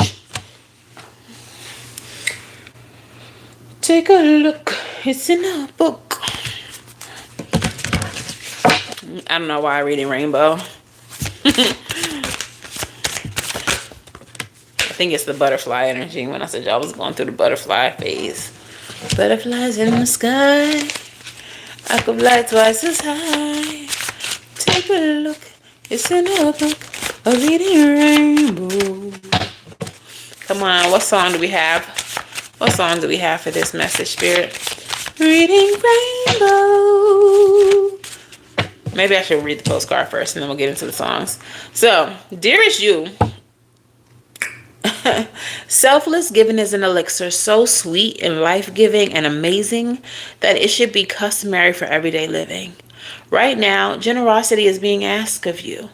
Take a look. It's in a book. I don't know why I'm reading Rainbow. I think it's the butterfly energy when I said y'all was going through the butterfly phase. Butterflies in the sky. I could fly twice as high. Take a look. It's in a book. A reading rainbow. Come on, what song do we have? What song do we have for this message, Spirit? Reading rainbow. Maybe I should read the postcard first and then we'll get into the songs. So, dearest you, selfless giving is an elixir so sweet and life-giving and amazing that it should be customary for everyday living. Right now, generosity is being asked of you.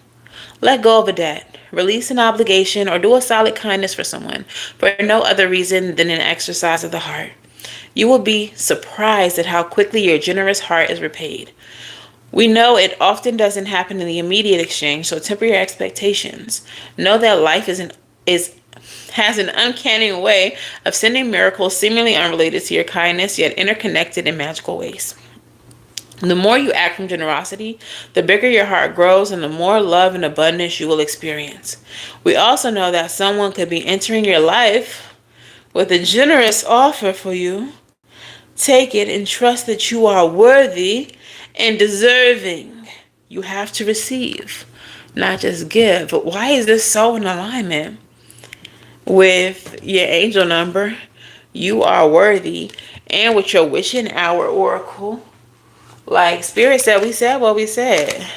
Let go of a debt, release an obligation, or do a solid kindness for someone for no other reason than an exercise of the heart. You will be surprised at how quickly your generous heart is repaid. We know it often doesn't happen in the immediate exchange, so temper your expectations. Know that life has an uncanny way of sending miracles seemingly unrelated to your kindness, yet interconnected in magical ways. The more you act from generosity, the bigger your heart grows and the more love and abundance you will experience. We also know that someone could be entering your life with a generous offer for you. Take it and trust that you are worthy and deserving. You have to receive, not just give. But why is this so in alignment with your angel number? You are worthy. And with your wishing hour oracle, like Spirit said, we said what we said.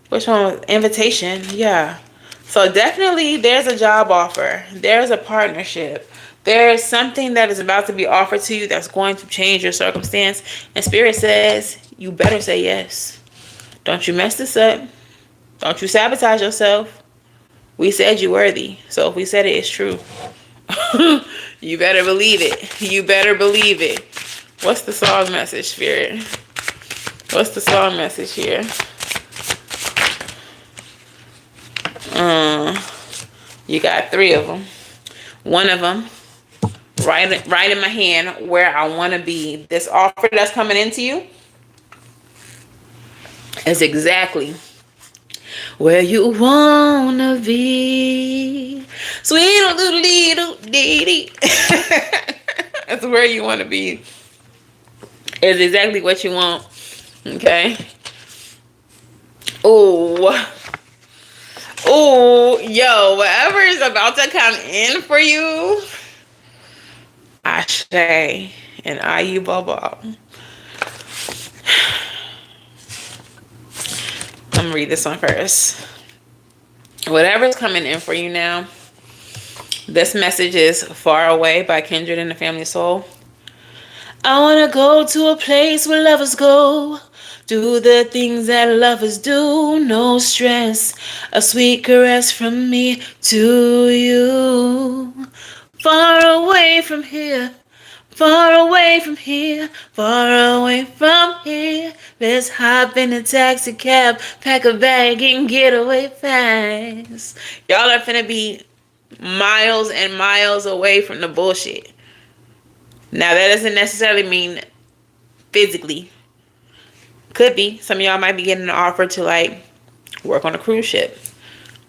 Which one? Invitation. Yeah. So definitely there's a job offer. There's a partnership. There's something that is about to be offered to you that's going to change your circumstance. And Spirit says, you better say yes. Don't you mess this up. Don't you sabotage yourself. We said you worthy. So if we said it, it's true. You better believe it. You better believe it. What's the song message, Spirit? What's the song message here? You got 3 of them. One of them, right in my hand, where I want to be. This offer that's coming into you is exactly where you wanna be. Sweet little dee. That's where you wanna be. It's exactly what you want. Okay. Oh, yo, whatever is about to come in for you, Ashe and Ayu Baba. I'm gonna read this one first. Whatever's coming in for you now, this message is Far Away by Kindred and the Family Soul. I wanna go to a place where lovers go, do the things that lovers do, no stress, a sweet caress from me to you. Far away from here, far away from here, far away from here. Let's hop in a taxi cab, pack a bag and get away fast. Y'all are finna be miles and miles away from the bullshit. Now, that doesn't necessarily mean physically. Could be. Some of y'all might be getting an offer to, like, work on a cruise ship,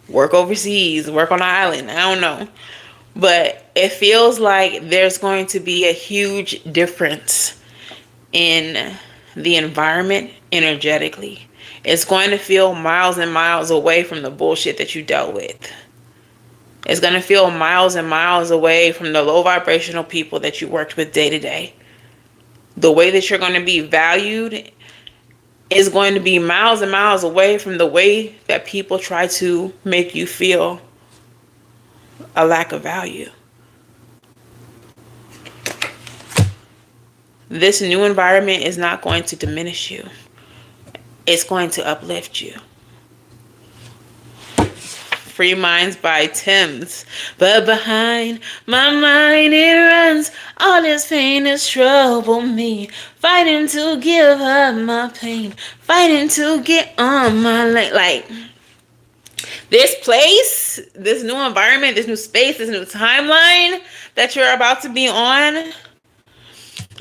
work overseas, work on an island. I don't know. But it feels like there's going to be a huge difference in the environment energetically. It's going to feel miles and miles away from the bullshit that you dealt with. It's going to feel miles and miles away from the low vibrational people that you worked with day to day. The way that you're going to be valued is going to be miles and miles away from the way that people try to make you feel a lack of value. This new environment is not going to diminish you. It's going to uplift you. Free Minds by Tim's. But behind my mind it runs, all this pain has troubled me. Fighting to give up my pain, fighting to get on my lane. Like, this place, this new environment, this new space, this new timeline that you're about to be on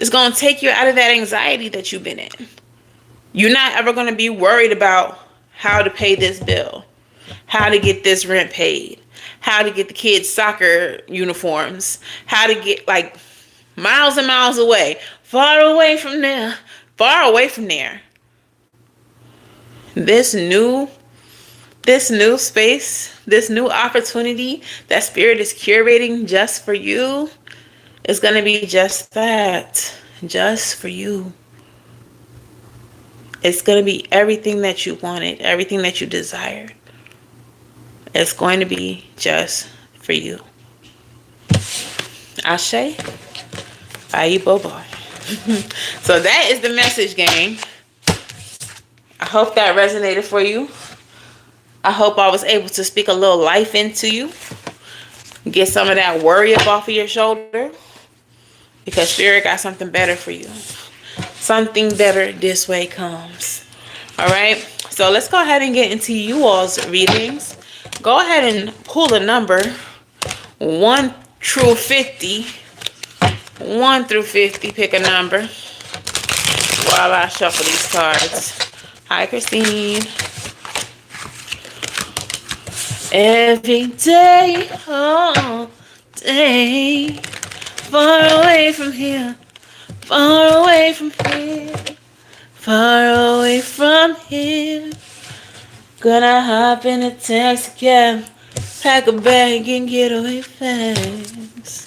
is going to take you out of that anxiety that you've been in. You're not ever going to be worried about how to pay this bill, how to get this rent paid, how to get the kids' soccer uniforms, how to get, like, miles and miles away, far away from there, far away from there. This new space, this new opportunity that Spirit is curating just for you is going to be just that, just for you. It's going to be everything that you wanted, everything that you desired. It's going to be just for you. Ashe, Ayi Bobo. So that is the message, gang. I hope that resonated for you. I hope I was able to speak a little life into you. Get some of that worry up off of your shoulder. Because Spirit got something better for you. Something better this way comes. Alright? So let's go ahead and get into you all's readings. Go ahead and pull a number. 1 through 50. 1 through 50. Pick a number. While I shuffle these cards. Hi, Christine. Every day, all day, far away from here, far away from here, far away from here. Gonna hop in a taxi cab, pack a bag and get away fast.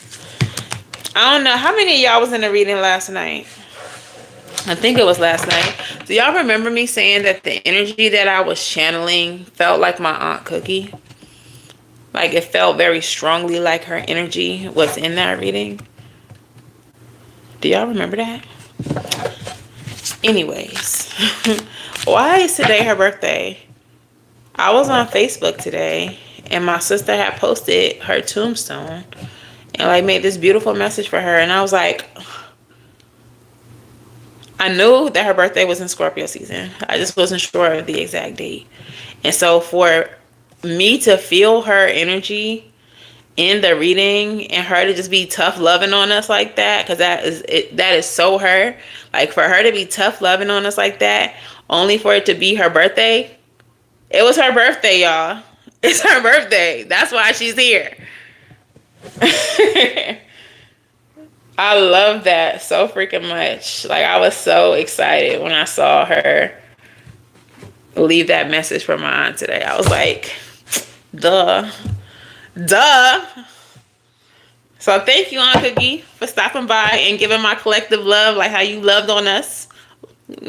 I don't know how many of y'all was in the reading last night. I think it was last night. Do y'all remember me saying that the energy that I was channeling felt like my Aunt Cookie? Like, it felt very strongly like her energy was in that reading. Do y'all remember that? Anyways, why is today her birthday? I was on Facebook today and my sister had posted her tombstone and like made this beautiful message for her. And I was like, I knew that her birthday was in Scorpio season. I just wasn't sure of the exact date. And so for me to feel her energy in the reading and her to just be tough loving on us like that, because that is so her. Like for her to be tough loving on us like that, only for it to be her birthday. It was her birthday, y'all. It's her birthday. That's why she's here. I love that so freaking much. Like I was so excited when I saw her leave that message for my aunt today. I was like, duh. So thank you, Aunt Cookie, for stopping by and giving my collective love, like how you loved on us.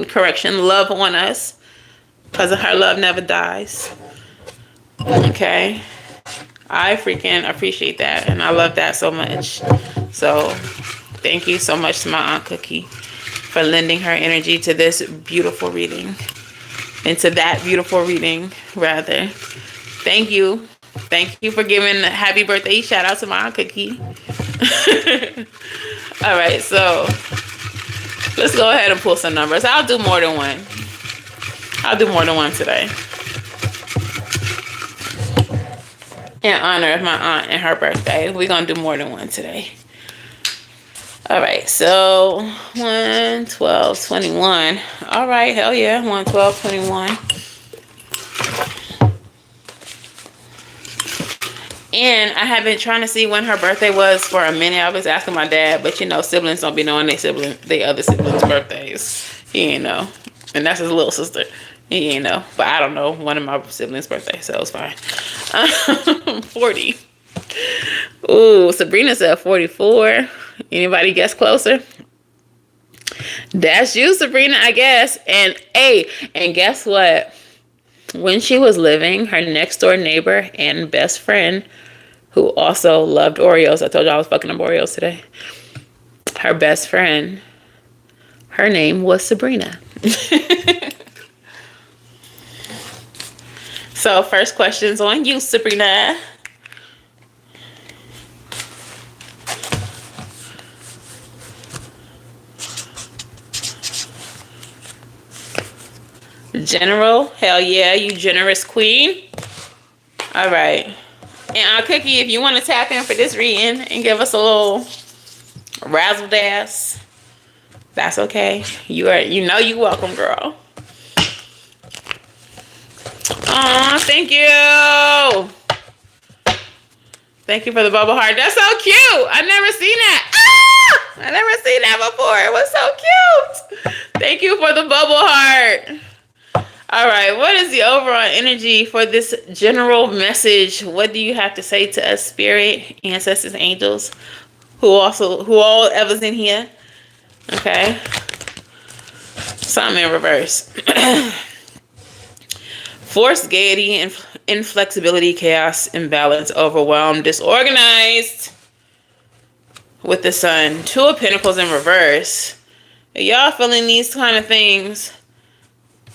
Correction, love on us. Because her love never dies. Okay. I freaking appreciate that. And I love that so much. So thank you so much to my Aunt Cookie for lending her energy to this beautiful reading. And to that beautiful reading, rather. Thank you. Thank you for giving a happy birthday shout out to my Aunt Cookie. All right, so let's go ahead and pull some numbers. I'll do more than one. I'll do more than one today. In honor of my aunt and her birthday. We're going to do more than one today. All right, so 1, 12, 21. All right, hell yeah, 1, 12, 21. And I have been trying to see when her birthday was for a minute. I was asking my dad, but you know, siblings don't be knowing they other siblings' birthdays. He ain't know. And that's his little sister. He ain't know. But I don't know one of my siblings' birthdays, so it's fine. 40. Ooh, Sabrina said 44. Anybody guess closer? That's you, Sabrina, I guess. And hey, and guess what? When she was living, her next door neighbor and best friend, who also loved Oreos, I told you I was fucking up Oreos today. Her best friend, her name was Sabrina. So first question's on you, Sabrina. General, hell yeah, you generous queen. All right. And Aunt Cookie, if you want to tap in for this reading and give us a little razzle dash, that's okay. You know you welcome, girl. Aw, thank you. Thank you for the bubble heart. That's so cute. I've never seen that. Ah! I never seen that before. It was so cute. Thank you for the bubble heart. All right, what is the overall energy for this general message? What do you have to say to us, spirit, ancestors, angels, who all ever's in here? Okay. Something in reverse. Force, gaiety, inflexibility, chaos, imbalance, overwhelmed, disorganized. With the sun. 2 of Pentacles in reverse. Are y'all feeling these kind of things?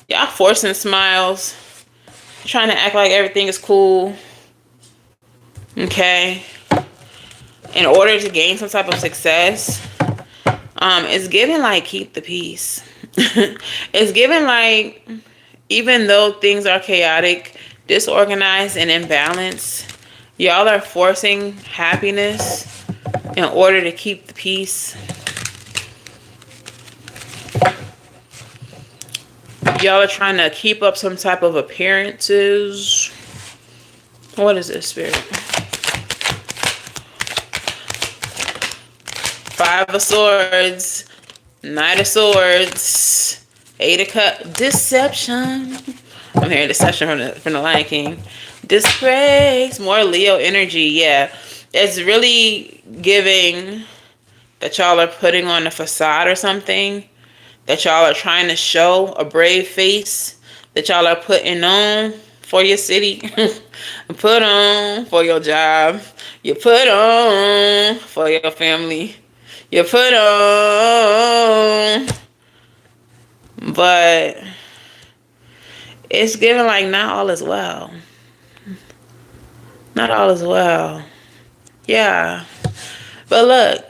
Y'all forcing smiles, trying to act like everything is cool, okay, in order to gain some type of success. It's giving like keep the peace. It's giving like, even though things are chaotic, disorganized, and imbalanced, y'all are forcing happiness in order to keep the peace. Y'all are trying to keep up some type of appearances. What is this, spirit? 5 of Swords, Knight of Swords, 8 of Cups, deception. I'm hearing deception from the Lion King. Disgrace, more Leo energy. Yeah, it's really giving that y'all are putting on a facade or something. That y'all are trying to show a brave face. That y'all are putting on for your city. Put on for your job. You put on for your family. You put on. But it's giving like not all is well. Not all is well. Yeah. But look,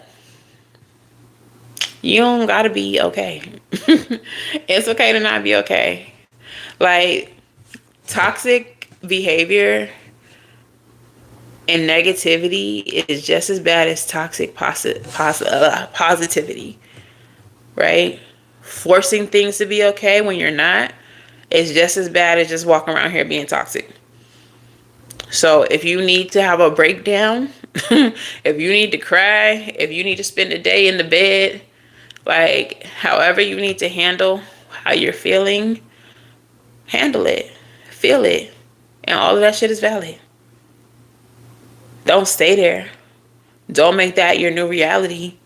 you don't gotta be okay. It's okay to not be okay. Like, toxic behavior and negativity is just as bad as toxic positivity, right? Forcing things to be okay when you're not is just as bad as just walking around here being toxic. So if you need to have a breakdown, if you need to cry, if you need to spend a day in the bed, like however you need to handle how you're feeling, handle it, feel it, and all of that shit is valid. Don't stay there. Don't make that your new reality.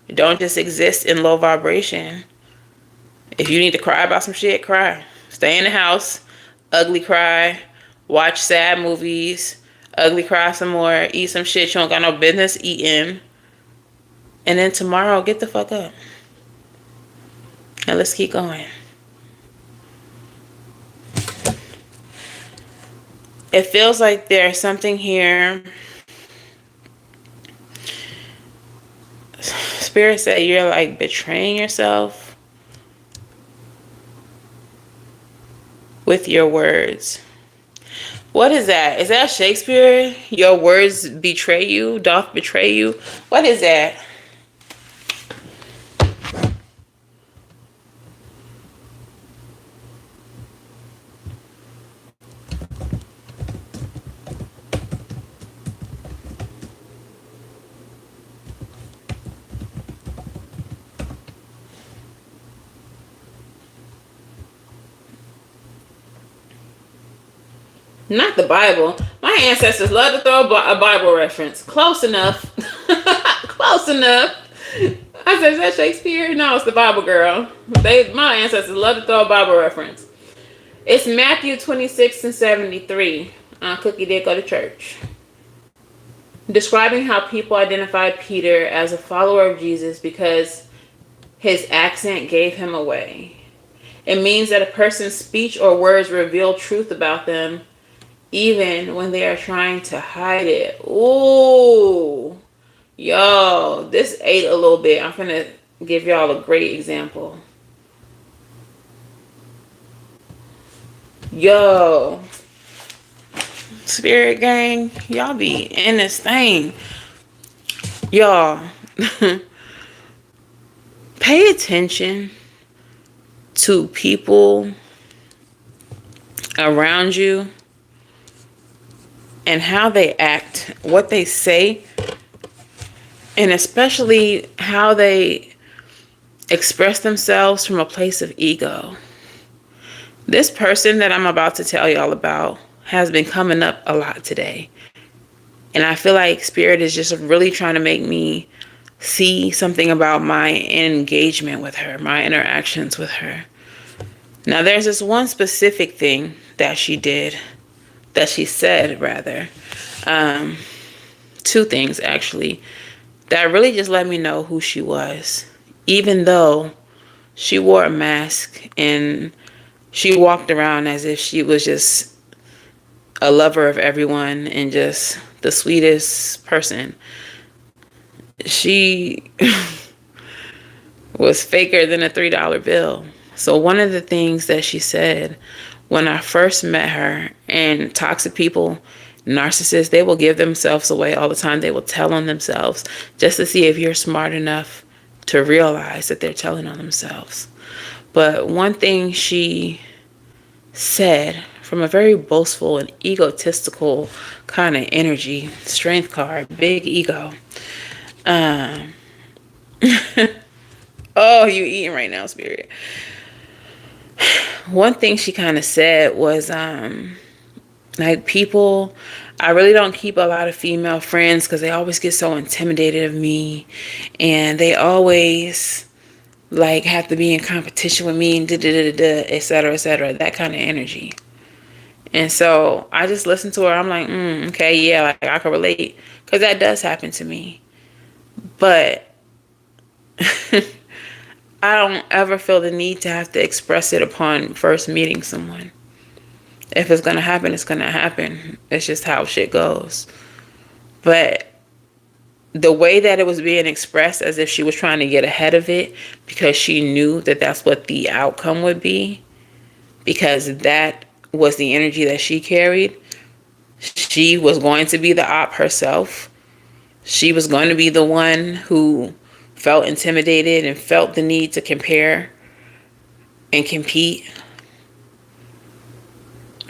Don't just exist in low vibration. If you need to cry about some shit, cry. Stay in the house, ugly cry, watch sad movies, ugly cry some more, eat some shit you don't got no business eating. And then tomorrow, get the fuck up. And let's keep going. It feels like there's something here. Spirit said you're like betraying yourself with your words. What is that? Is that Shakespeare? Your words betray you, doth betray you. What is that? Not the Bible. My ancestors love to throw a Bible reference. Close enough. Close enough. I said, is that Shakespeare? No, it's the Bible, girl. My ancestors love to throw a Bible reference. It's Matthew 26:73. Cookie did go to church. Describing how people identified Peter as a follower of Jesus because his accent gave him away. It means that a person's speech or words reveal truth about them even when they are trying to hide it. Ooh. Yo, this ate a little bit. I'm gonna give y'all a great example. Yo. Spirit gang, y'all be in this thing. Y'all. Pay attention to people around you and how they act, what they say, and especially how they express themselves from a place of ego. This person that I'm about to tell y'all about has been coming up a lot today. And I feel like Spirit is just really trying to make me see something about my engagement with her, my interactions with her. Now, there's this one specific thing that she did, that she said, rather. Two things, actually, that really just let me know who she was. Even though she wore a mask and she walked around as if she was just a lover of everyone and just the sweetest person. She was faker than a $3 bill. So one of the things that she said when I first met her, and toxic people, narcissists, they will give themselves away all the time. They will tell on themselves just to see if you're smart enough to realize that they're telling on themselves. But one thing she said, from a very boastful and egotistical kind of energy, strength card, big ego. Oh, you eating right now, Spirit. One thing she kind of said was, like, people, I really don't keep a lot of female friends because they always get so intimidated of me, and they always like have to be in competition with me and etc., that kind of energy. And so I just listened to her. I'm like, okay, yeah, like I can relate, because that does happen to me. But I don't ever feel the need to have to express it upon first meeting someone. If it's going to happen, it's going to happen. It's just how shit goes. But the way that it was being expressed, as if she was trying to get ahead of it because she knew that that's what the outcome would be, because that was the energy that she carried. She was going to be the op herself. She was going to be the one who felt intimidated and felt the need to compare and compete.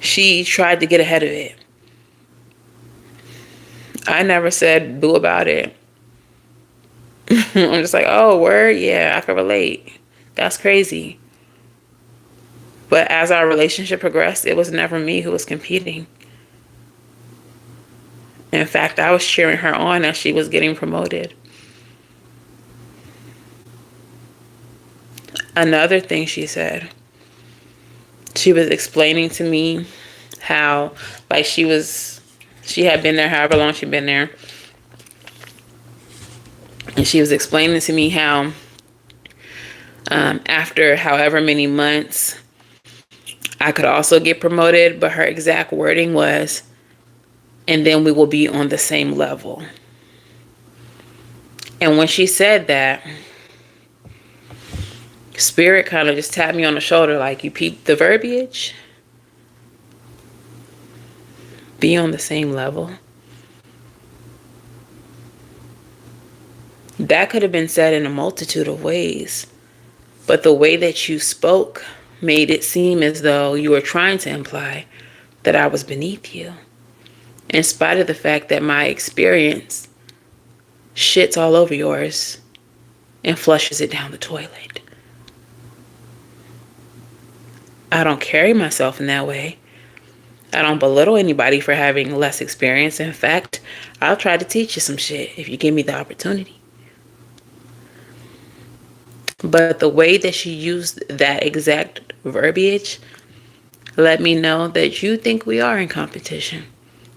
She tried to get ahead of it. I never said boo about it. I'm just like, oh, word? Yeah, I can relate. That's crazy. But as our relationship progressed, it was never me who was competing. In fact, I was cheering her on as she was getting promoted. Another thing she said, she was explaining to me how, like, she had been there however long she'd been there. And she was explaining to me how after however many months, I could also get promoted. But her exact wording was, and then we will be on the same level. And when she said that, Spirit kind of just tapped me on the shoulder like, you peeped the verbiage? Be on the same level. That could have been said in a multitude of ways. But the way that you spoke made it seem as though you were trying to imply that I was beneath you. In spite of the fact that my experience shits all over yours and flushes it down the toilet. I don't carry myself in that way. I don't belittle anybody for having less experience. In fact, I'll try to teach you some shit if you give me the opportunity. But the way that she used that exact verbiage let me know that you think we are in competition.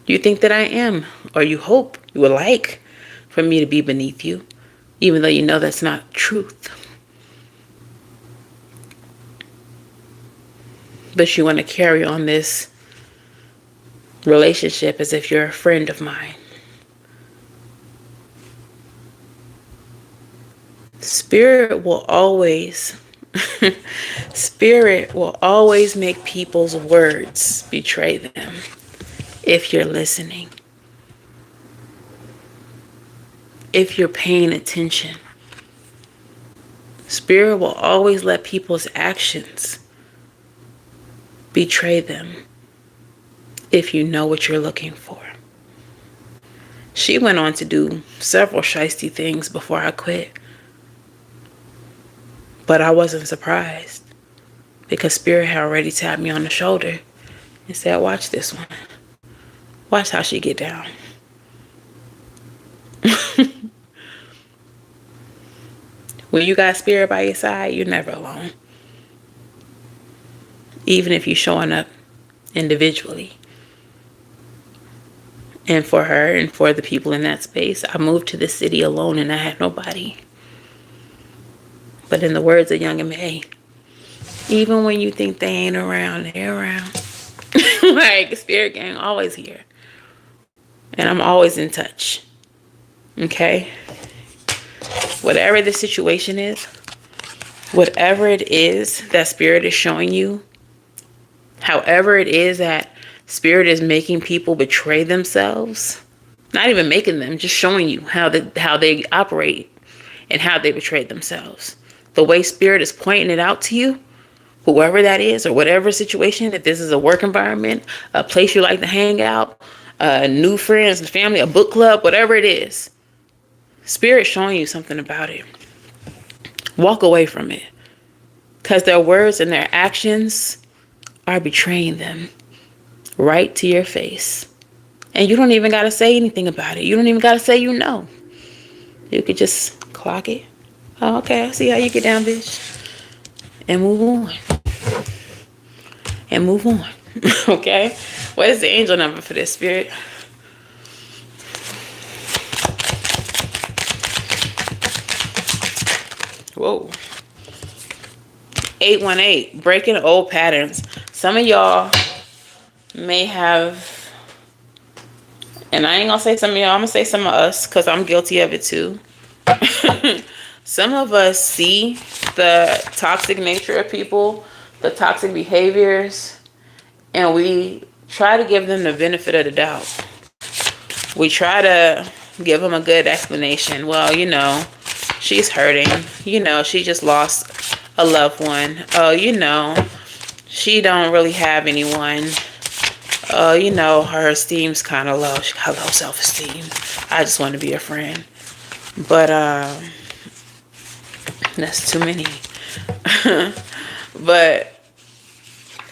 You think that I am, or you hope, you would like for me to be beneath you, even though you know that's not truth. But you want to carry on this relationship as if you're a friend of mine. Spirit will always make people's words betray them if you're listening. If you're paying attention. Spirit will always let people's actions betray them if you know what you're looking for. She went on to do several shiesty things before I quit. But I wasn't surprised because Spirit had already tapped me on the shoulder and said, watch this one. Watch how she get down. When you got Spirit by your side, you're never alone. Even if you're showing up individually. And for her and for the people in that space, I moved to the city alone and I had nobody. But in the words of Young M.A., even when you think they ain't around, they're around. Like, Spirit Gang always here. And I'm always in touch. Okay? Whatever the situation is, whatever it is that Spirit is showing you, however it is that Spirit is making people betray themselves, not even making them, just showing you how they operate and how they betray themselves. The way Spirit is pointing it out to you, whoever that is, or whatever situation, if this is a work environment, a place you like to hang out, new friends and family, a book club, whatever it is, Spirit showing you something about it. Walk away from it. Because their words and their actions are betraying them right to your face. And you don't even got to say anything about it. You don't even got to say you know. You could just clock it. Oh, okay, I see how you get down, bitch. And move on. And move on. Okay? What is the angel number for this, Spirit? Whoa. 818. Breaking old patterns. Some of y'all may have, and I ain't gonna say some of y'all, I'm gonna say some of us, because I'm guilty of it too. Some of us see the toxic nature of people, the toxic behaviors, and we try to give them the benefit of the doubt. We try to give them a good explanation. Well, you know, she's hurting. You know, she just lost a loved one. Oh, you know, she don't really have anyone. You know, her esteem's kind of low. She got low self-esteem. I just want to be a friend. But, that's too many. But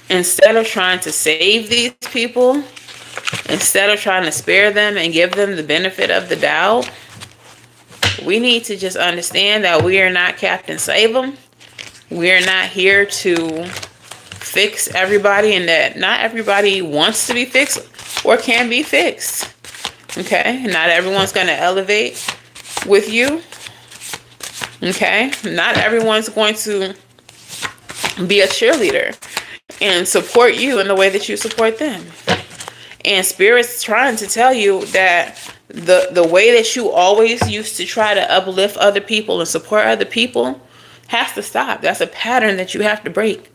instead of trying to save these people, instead of trying to spare them and give them the benefit of the doubt, we need to just understand that we are not Captain Save 'em. We are not here to fix everybody, and that not everybody wants to be fixed or can be fixed. Okay? Not everyone's going to elevate with you. Okay? Not everyone's going to be a cheerleader and support you in the way that you support them. And Spirit's trying to tell you that the way that you always used to try to uplift other people and support other people has to stop. That's a pattern that you have to break.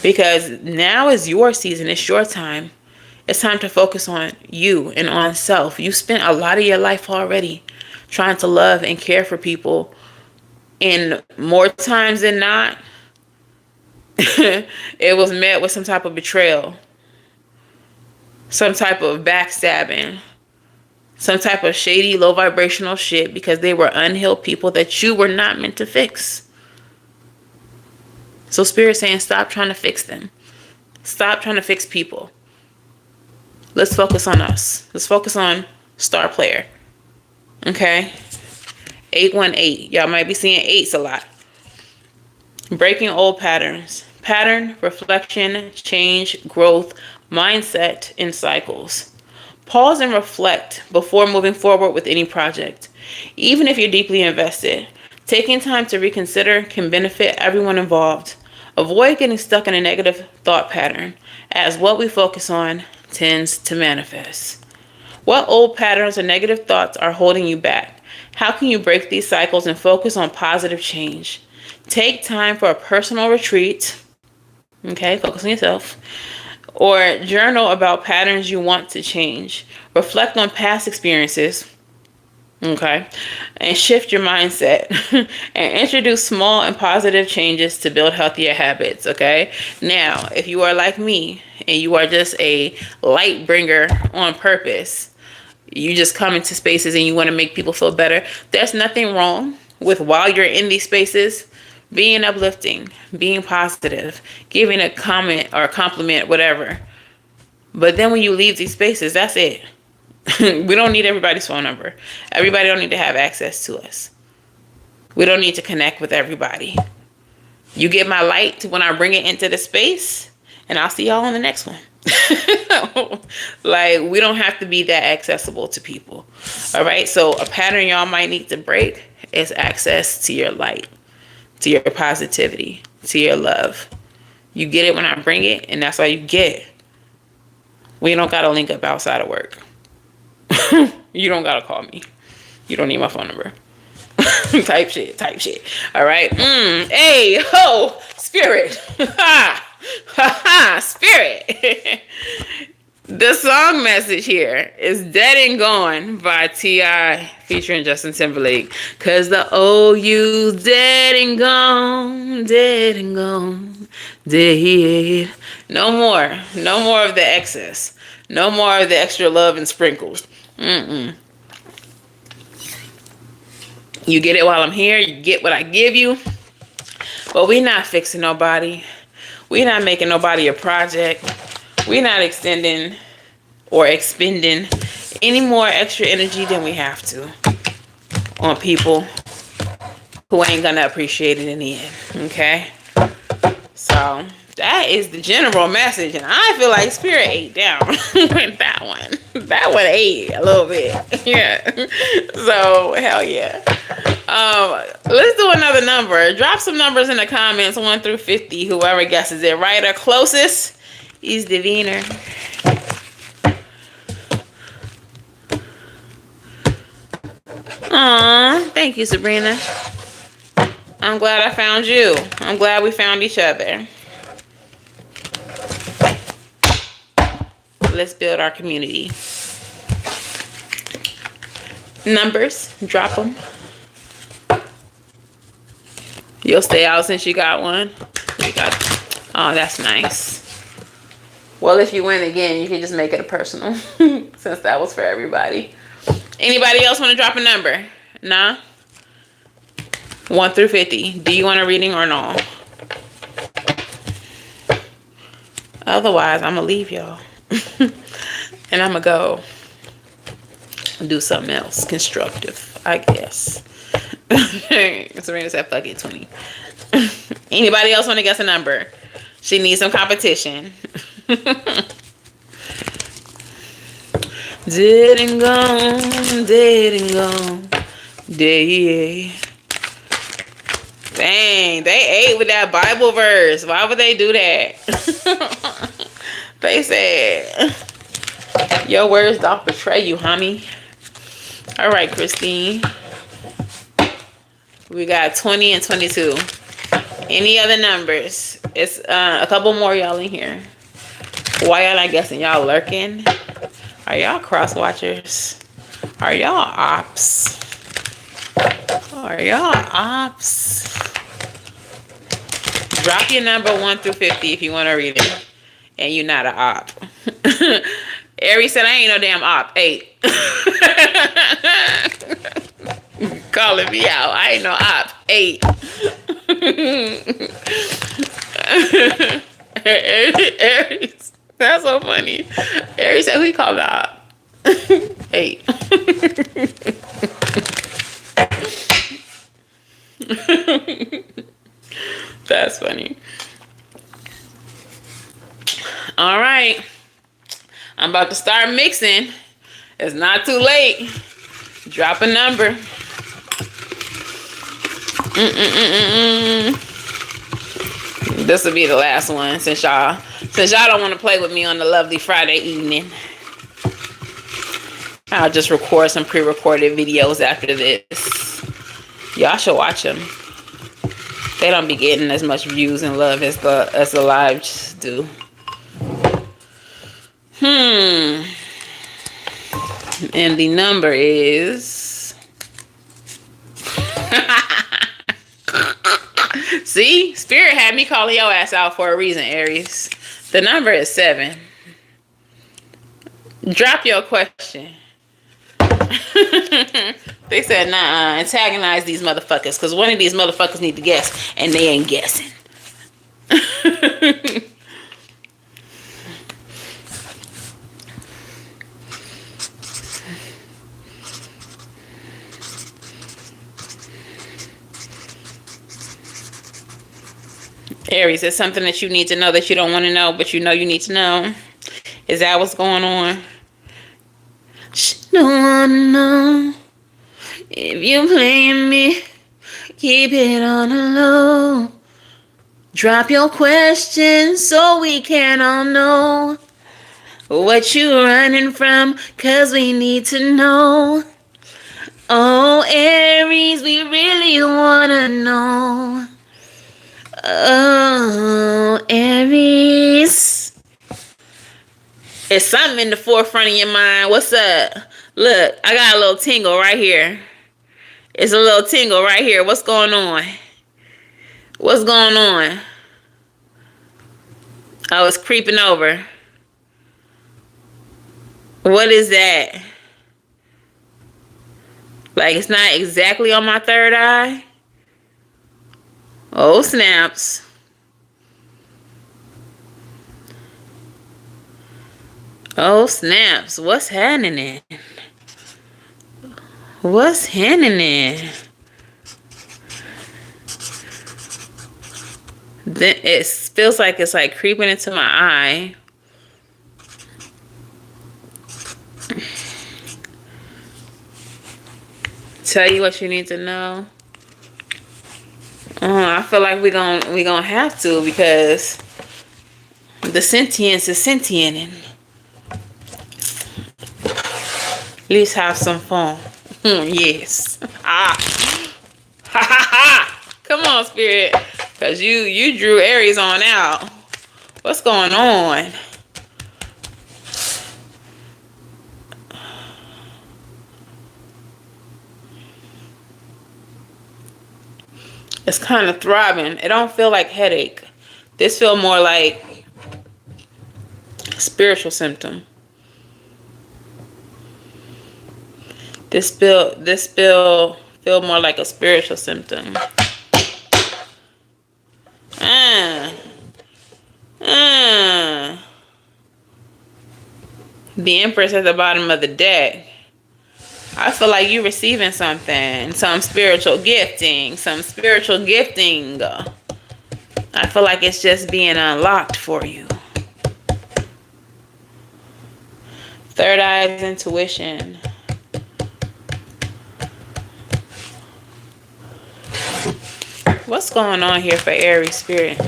Because now is your season. It's your time. It's time to focus on you and on self. You spent a lot of your life already trying to love and care for people. And more times than not, it was met with some type of betrayal, some type of backstabbing, some type of shady, low vibrational shit, because they were unhealed people that you were not meant to fix. So Spirit's saying, stop trying to fix them. Stop trying to fix people. Let's focus on us. Let's focus on star player. Okay? 818. Y'all might be seeing 8s a lot. Breaking old patterns. Pattern, reflection, change, growth, mindset, and cycles. Pause and reflect before moving forward with any project. Even if you're deeply invested, taking time to reconsider can benefit everyone involved. Avoid getting stuck in a negative thought pattern, as what we focus on tends to manifest. What old patterns or negative thoughts are holding you back? How can you break these cycles and focus on positive change? Take time for a personal retreat. Okay, focus on yourself. Or journal about patterns you want to change. Reflect on past experiences. Okay, and shift your mindset and introduce small and positive changes to build healthier habits. Okay, now if you are like me and you are just a light bringer on purpose, you just come into spaces and you want to make people feel better. There's nothing wrong with, while you're in these spaces, being uplifting, being positive, giving a comment or a compliment, whatever. But then when you leave these spaces, that's it. We don't need everybody's phone number. Everybody don't need to have access to us. We don't need to connect with everybody. You get my light when I bring it into the space, and I'll see y'all on the next one. Like, we don't have to be that accessible to people. All right. So a pattern y'all might need to break is access to your light, to your positivity, to your love. You get it when I bring it, and that's all you get. We don't got to link up outside of work. You don't got to call me. You don't need my phone number. Type shit. All right. Hey, ho, Spirit. Ha, ha, Spirit. The song message here is Dead and Gone by T.I. featuring Justin Timberlake. Cause the OU's dead and gone, dead and gone, dead. No more of the excess. No more of the extra love and sprinkles. You get it while I'm here. You get what I give you. But we not fixing nobody. We not making nobody a project. We not extending or expending any more extra energy than we have to on people who ain't gonna appreciate it in the end. Okay? So that is the general message, and I feel like Spirit ate down with that one. That one ate a little bit. Yeah. So hell yeah. Let's do another number. Drop some numbers in the comments, 1 through 50. Whoever guesses it right or closest He's the wiener. Aw, thank you, Sabrina. I'm glad I found you. I'm glad we found each other. Let's build our community. Numbers, drop them. You'll stay out since you got one. Oh, that's nice. Well, if you win again, you can just make it a personal. Since that was for everybody. Anybody else want to drop a number? Nah? 1 through 50. Do you want a reading or no? Otherwise, I'm going to leave y'all. And I'm going to go do something else constructive, I guess. Serena said, fuck it, 20. Anybody else want to guess a number? She needs some competition. Didn't go, day. Dang, they ate with that Bible verse. Why would they do that? They said, your words don't betray you, homie. All right, Christine. We got 20 and 22. Any other numbers? It's a couple more y'all in here. Why y'all not guessing? Y'all lurking? Are y'all cross watchers? Are y'all ops? Are y'all ops? Drop your number 1 through 50 if you want to read it. And you're not an op. Aries said, I ain't no damn op. 8. Calling me out. I ain't no op. 8. Aries. That's so funny. Aries said, who you called the op? 8. That's funny. All right. I'm about to start mixing. It's not too late. Drop a number. This will be the last one since y'all don't want to play with me on the lovely Friday evening. I'll just record some pre-recorded videos after this. Y'all should watch them. They don't be getting as much views and love as the lives do. And the number is... See? Spirit had me calling your ass out for a reason, Aries. The number is 7. Drop your question. They said, nah, antagonize these motherfuckers. Because one of these motherfuckers need to guess. And they ain't guessing. Aries, is something that you need to know that you don't want to know, but you know you need to know? Is that what's going on? She don't want to know if you playing me. Keep it on the low. Drop your questions so we can all know what you running from, cause we need to know. Oh, Aries, we really want to know. Oh, Aries. It's something in the forefront of your mind. What's up? Look, I got a little tingle right here. It's a little tingle right here. What's going on? What's going on? Oh, it's creeping over. What is that? Like, it's not exactly on my third eye? Oh, snaps. Oh, snaps. What's happening? What's happening? Then it feels like it's like creeping into my eye. Tell you what you need to know. I feel like we gonna have to, because The sentience is sentient, and at least have some fun. Yes. Ah. Ha ha ha. Come on, Spirit. Because you drew Aries on out. What's going on? It's kind of throbbing. It don't feel like headache. This feel more like spiritual symptom. This feel more like a spiritual symptom. The Empress at the bottom of the deck. I feel like you're receiving something. Some spiritual gifting. I feel like it's just being unlocked for you. Third eye's intuition. What's going on here for Aries Spirit?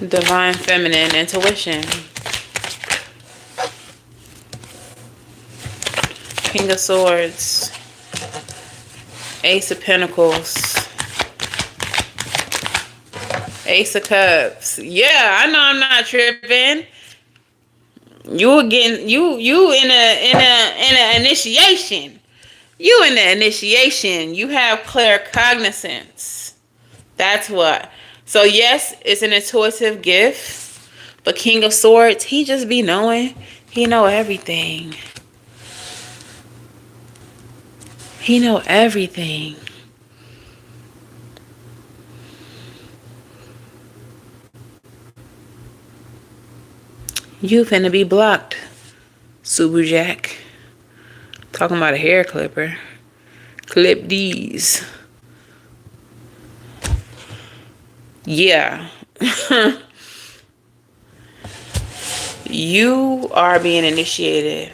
Divine feminine intuition. King of Swords. Ace of Pentacles. Ace of Cups. Yeah, I know I'm not tripping. You again, you in a initiation. You in the initiation. You have claircognizance. That's what. So yes, it's an intuitive gift. But King of Swords, he just be knowing. He know everything. He know everything. You finna be blocked, Subu Jack. Talking about a hair clipper. Clip these. Yeah. You are being initiated.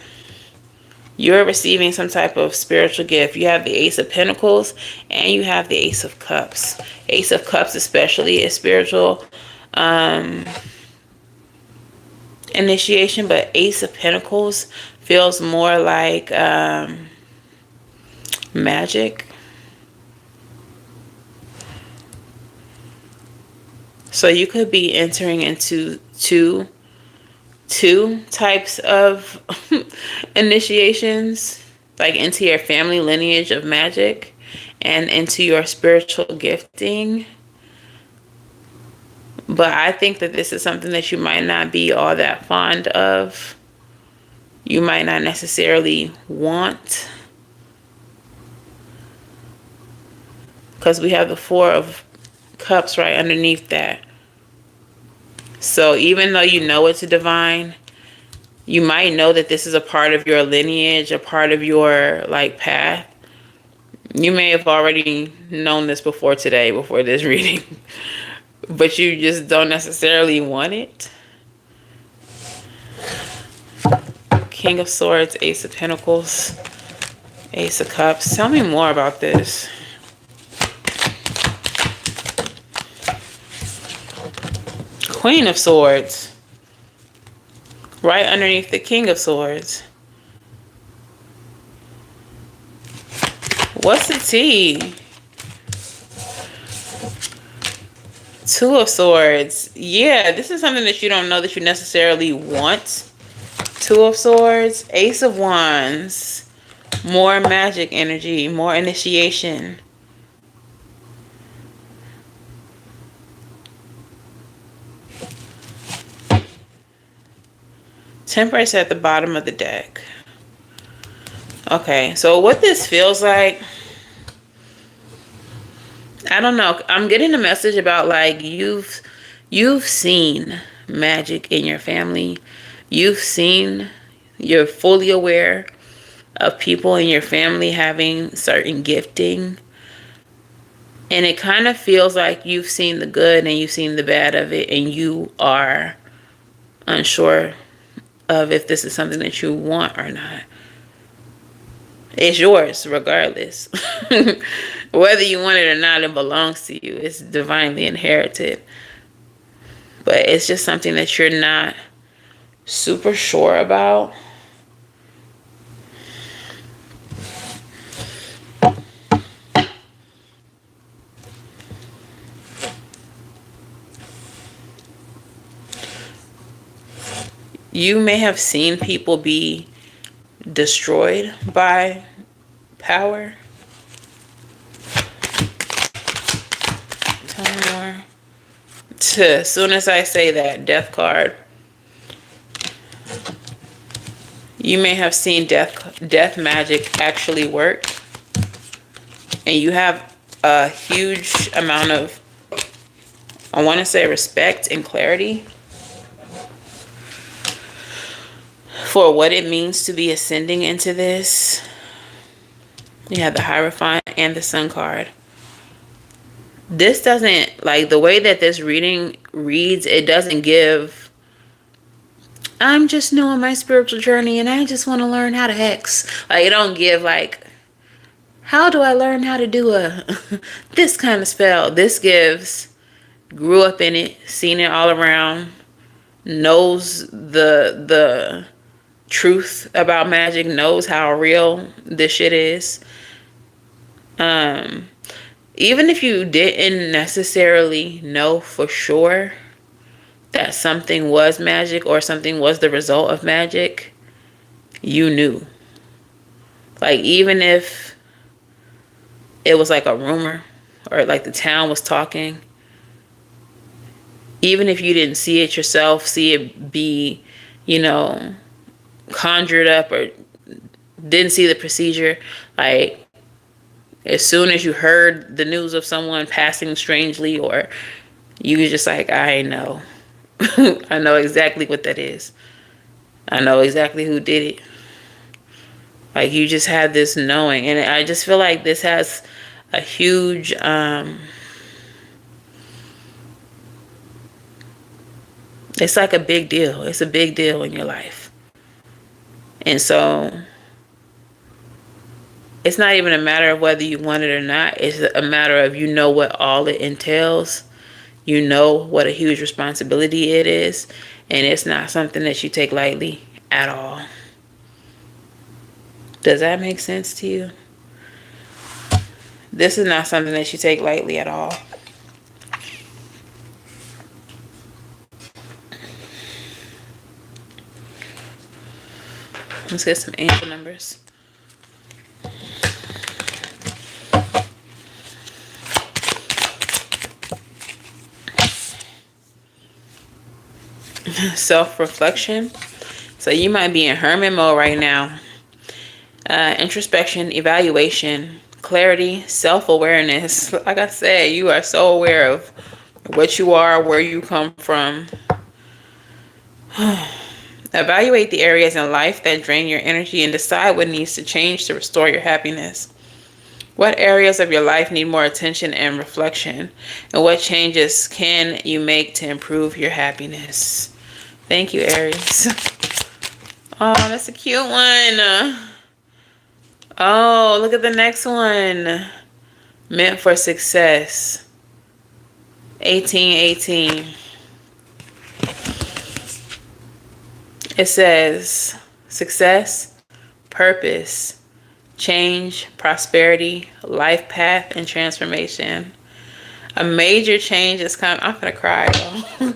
You're receiving some type of spiritual gift. You have the Ace of Pentacles and you have the Ace of Cups. Ace of Cups especially is spiritual initiation, but Ace of Pentacles feels more like magic. So you could be entering into two types of initiations, like into your family lineage of magic and into your spiritual gifting. But I think that this is something that you might not be all that fond of. You might not necessarily want. Because we have the Four of Cups right underneath that. So even though you know it's a divine, you might know that this is a part of your lineage, a part of your path. You may have already known this before today, before this reading. But you just don't necessarily want it. King of Swords, Ace of Pentacles, Ace of Cups. Tell me more about this. Queen of Swords. Right underneath the King of Swords. What's the tea? Two of Swords. Yeah, this is something that you don't know that you necessarily want. Two of Swords. Ace of Wands. More magic energy. More initiation. Temperance at the bottom of the deck. Okay, so what this feels like, I don't know. I'm getting a message about you've seen magic in your family. You're fully aware of people in your family having certain gifting. And it kind of feels like you've seen the good and you've seen the bad of it, and you are unsure of if this is something that you want or not. It's yours regardless. Whether you want it or not, it belongs to you. It's divinely inherited. But it's just something that you're not super sure about. You may have seen people be destroyed by power. Tell me more. As soon as I say that death card, you may have seen death magic actually work, and you have a huge amount of, I want to say, respect and clarity for what it means to be ascending into this. You have the Hierophant and the Sun card. This doesn't, like, the way that this reading reads, it doesn't give, I'm just new on my spiritual journey and I just want to learn how to hex. Like, it don't give, like, how do I learn how to do this kind of spell? This gives, grew up in it, seen it all around, knows the truth about magic, knows how real this shit is. Even if you didn't necessarily know for sure that something was magic or something was the result of magic, you knew. Like, even if it was like a rumor or like the town was talking, even if you didn't see it yourself, see it be, conjured up, or didn't see the procedure, like, as soon as you heard the news of someone passing strangely, or you was just like, I know. I know exactly what that is. I know exactly who did it. Like, you just had this knowing. And I just feel like this has a huge, it's like a big deal. It's a big deal in your life. And so it's not even a matter of whether you want it or not. It's a matter of, what all it entails. You know what a huge responsibility it is. And it's not something that you take lightly at all. Does that make sense to you? This is not something that you take lightly at all. Let's get some angel numbers. Self-reflection. So you might be in hermit mode right now. Introspection, evaluation, clarity, self-awareness. Like I said, you are so aware of what you are, where you come from. Evaluate the areas in life that drain your energy and decide what needs to change to restore your happiness. What areas of your life need more attention and reflection? And what changes can you make to improve your happiness? Thank you, Aries. Oh, that's a cute one. Oh, look at the next one. Meant for success. 1818. It says success, purpose, change, prosperity, life path, and transformation. A major change is coming. I'm gonna cry, though.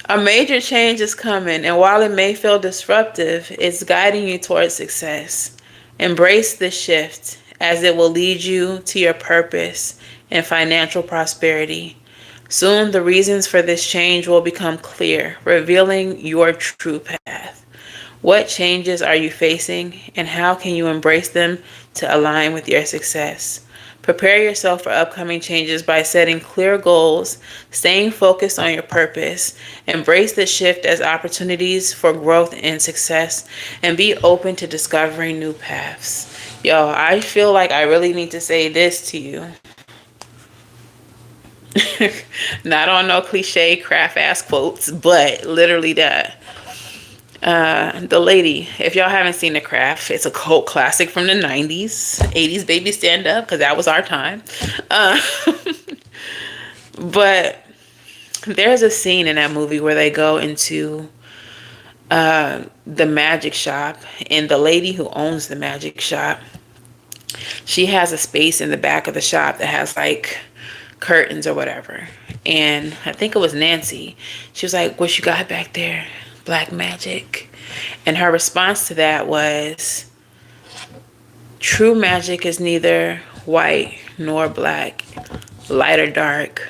A major change is coming, and while it may feel disruptive, it's guiding you towards success. Embrace this shift, as it will lead you to your purpose and financial prosperity. Soon, the reasons for this change will become clear, revealing your true path. What changes are you facing, and how can you embrace them to align with your success? Prepare yourself for upcoming changes by setting clear goals, staying focused on your purpose. Embrace the shift as opportunities for growth and success, and be open to discovering new paths. Yo, I feel like I really need to say this to you. Not on no cliche craft ass quotes, but literally that. The lady, if y'all haven't seen The Craft, it's a cult classic from the 90s. 80s baby stand up, because that was our time. Uh, but there's a scene in that movie where they go into the magic shop, and the lady who owns the magic shop, she has a space in the back of the shop that has like curtains or whatever. And I think it was Nancy. She was like, "What you got back there? Black magic?" And her response to that was, "True magic is neither white nor black, light or dark.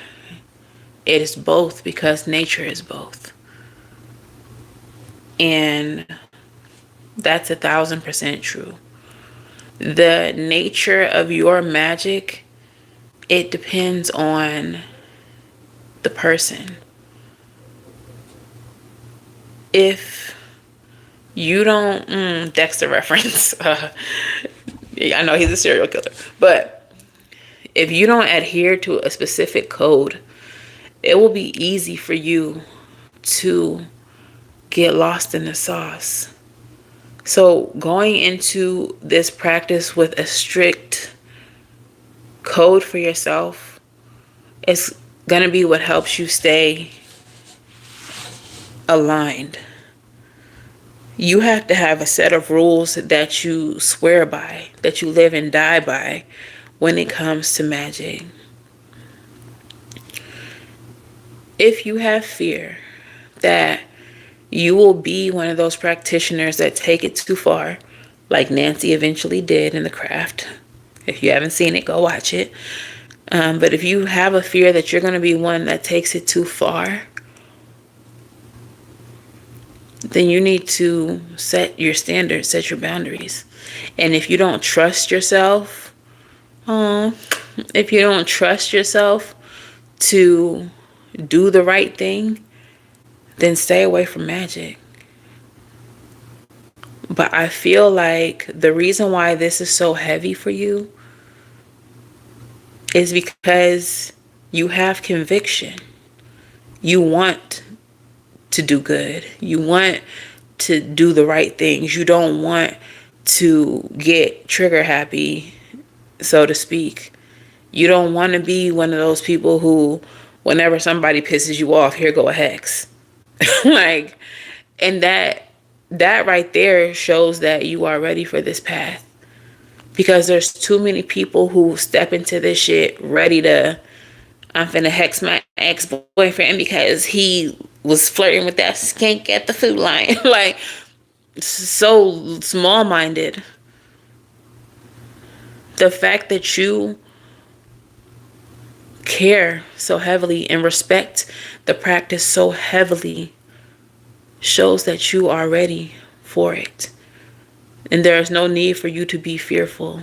It is both, because nature is both." And that's 1,000% true. The nature of your magic, it depends on the person. If you don't, Dexter reference, I know he's a serial killer, but if you don't adhere to a specific code, it will be easy for you to get lost in the sauce. So going into this practice with a strict code for yourself is going to be what helps you stay aligned. You have to have a set of rules that you swear by, that you live and die by when it comes to magic. If you have fear that you will be one of those practitioners that take it too far, like Nancy eventually did in The Craft. If you haven't seen it, go watch it. But if you have a fear that you're going to be one that takes it too far, then you need to set your standards, set your boundaries. And if you don't trust yourself, to do the right thing, then stay away from magic. But I feel like the reason why this is so heavy for you is because you have conviction. You want to do good. You want to do the right things. You don't want to get trigger happy, so to speak. You don't want to be one of those people who, whenever somebody pisses you off, here go a hex. Like, and that right there shows that you are ready for this path. Because there's too many people who step into this shit ready to, I'm finna hex my ex-boyfriend because he was flirting with that skank at the Food Lion. Like, so small-minded. The fact that you care so heavily and respect the practice so heavily shows that you are ready for it. And there is no need for you to be fearful.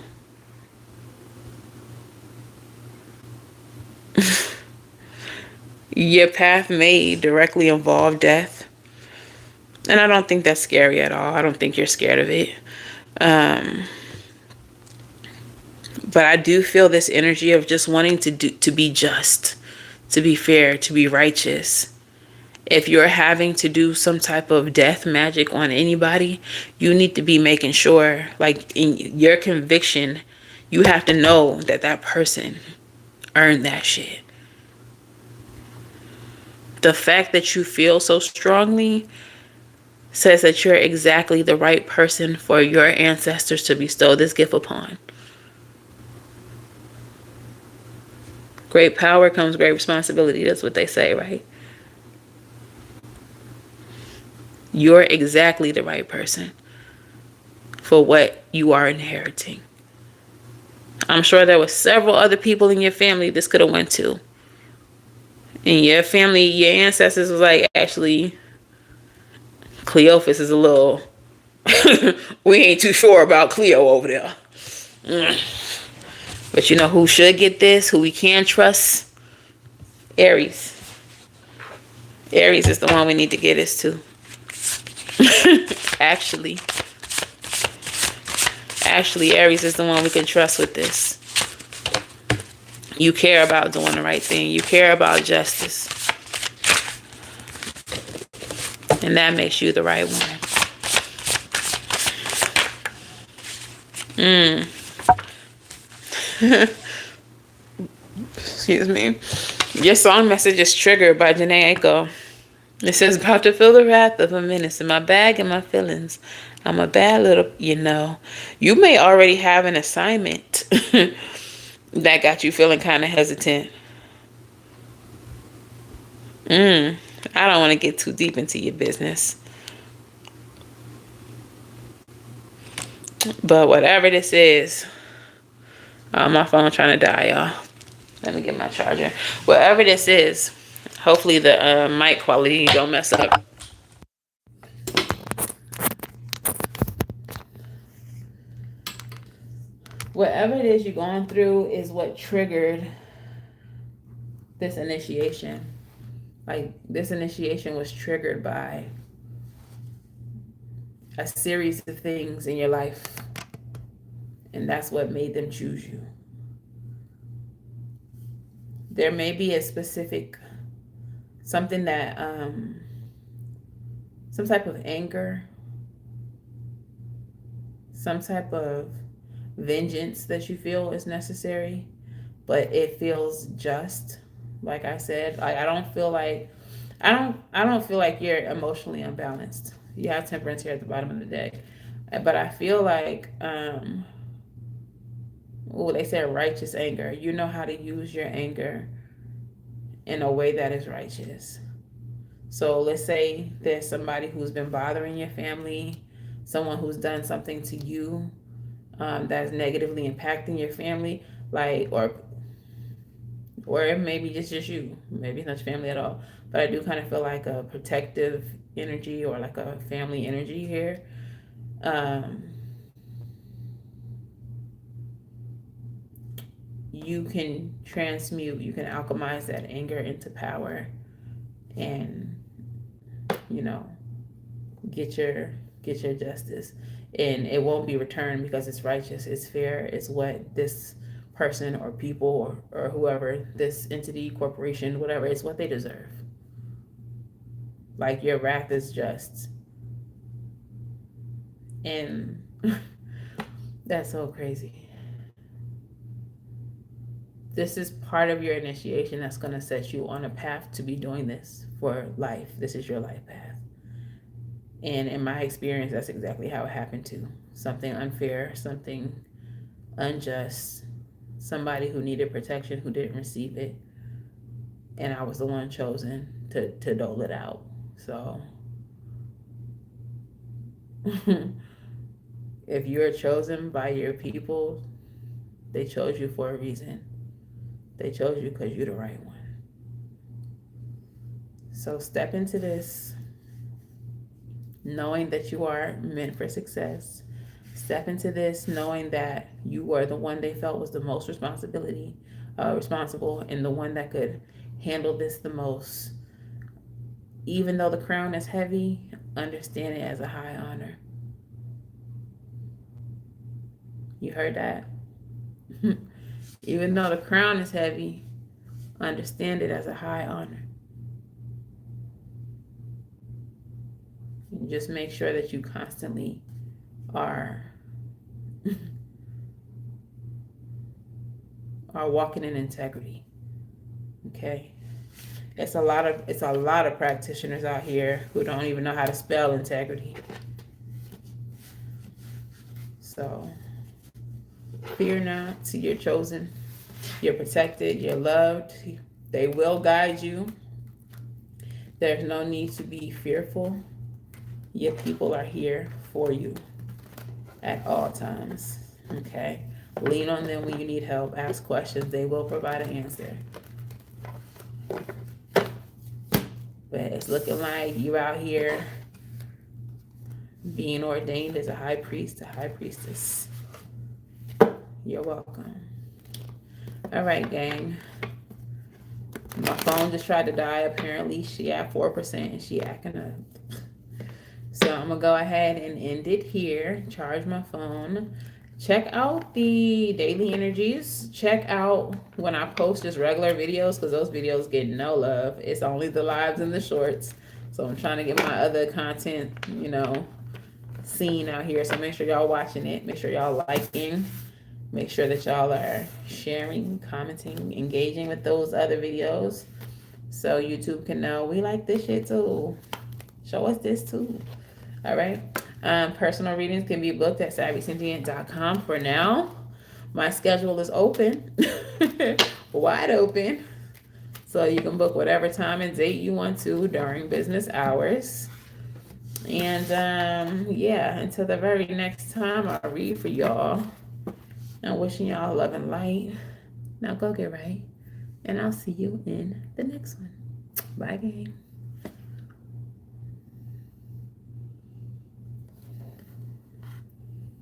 Your path may directly involve death. And I don't think that's scary at all. I don't think you're scared of it. But I do feel this energy of just wanting to be just, to be fair, to be righteous. If you're having to do some type of death magic on anybody, you need to be making sure, like, in your conviction, you have to know that that person earned that shit. The fact that you feel so strongly says that you're exactly the right person for your ancestors to bestow this gift upon. Great power comes great responsibility. That's what they say, right? You're exactly the right person for what you are inheriting. I'm sure there were several other people in your family this could have went to. And your family, your ancestors was like, actually, Cleophas is a little, we ain't too sure about Cleo over there. But you know who should get this, who we can trust? Aries. Aries is the one we need to get this to. Actually, Aries is the one we can trust with this. You care about doing the right thing. You care about justice. And that makes you the right one. Mm. Excuse me. Your song message is triggered by Janae Aiko. It says, about to feel the wrath of a menace in my bag and my feelings. I'm a bad little, you know. You may already have an assignment that got you feeling kind of hesitant. I don't want to get too deep into your business. But whatever this is, my phone trying to die, y'all. Let me get my charger. Whatever this is, hopefully the mic quality don't mess up. Whatever it is you're going through is what triggered this initiation. Like, this initiation was triggered by a series of things in your life, and that's what made them choose you. There may be a specific something that some type of anger, some type of vengeance that you feel is necessary, but it feels just. Like I said, like I don't feel like you're emotionally unbalanced. You have temperance here at the bottom of the deck, but I feel like they say righteous anger. You know how to use your anger in a way that is righteous. So let's say there's somebody who's been bothering your family, someone who's done something to you that's negatively impacting your family, like or it may be just you. Maybe it's not your family at all. But I do kind of feel like a protective energy or like a family energy here. You can transmute, you can alchemize that anger into power and, you know, get your justice. And it won't be returned because it's righteous, it's fair, it's what this person or people or whoever, this entity, corporation, whatever, it's what they deserve. Like, your wrath is just. And that's so crazy. This is part of your initiation that's going to set you on a path to be doing this for life. This is your life path. And in my experience, that's exactly how it happened too. Something unfair, something unjust, somebody who needed protection who didn't receive it. And I was the one chosen to dole it out. So if you're chosen by your people, they chose you for a reason. They chose you because you're the right one. So step into this knowing that you are meant for success. Step into this knowing that you were the one they felt was the most responsible and the one that could handle this the most. Even though the crown is heavy, understand it as a high honor. You heard that? Even though the crown is heavy, understand it as a high honor. And just make sure that you constantly are walking in integrity. Okay? It's a lot of practitioners out here who don't even know how to spell integrity. So fear not, you're chosen, you're protected, you're loved. They will guide you. There's no need to be fearful. Your people are here for you at all times. Okay? Lean on them when you need help. Ask questions. They will provide an answer. But it's looking like you're out here being ordained as a high priest, a high priestess. You're welcome. All right, gang. My phone just tried to die. Apparently, she at 4% and she acting up. So I'm going to go ahead and end it here. Charge my phone. Check out the daily energies. Check out when I post just regular videos because those videos get no love. It's only the lives and the shorts. So I'm trying to get my other content, scene out here. So make sure y'all watching it. Make sure y'all liking. Make sure that y'all are sharing, commenting, engaging with those other videos, so YouTube can know we like this shit too. Show us this too. All right. Personal readings can be booked at SavySentient.com. For now, my schedule is open, wide open. So you can book whatever time and date you want to during business hours. And yeah, until the very next time I read for y'all, I'm wishing y'all love and light. Now go get right. And I'll see you in the next one. Bye, gang.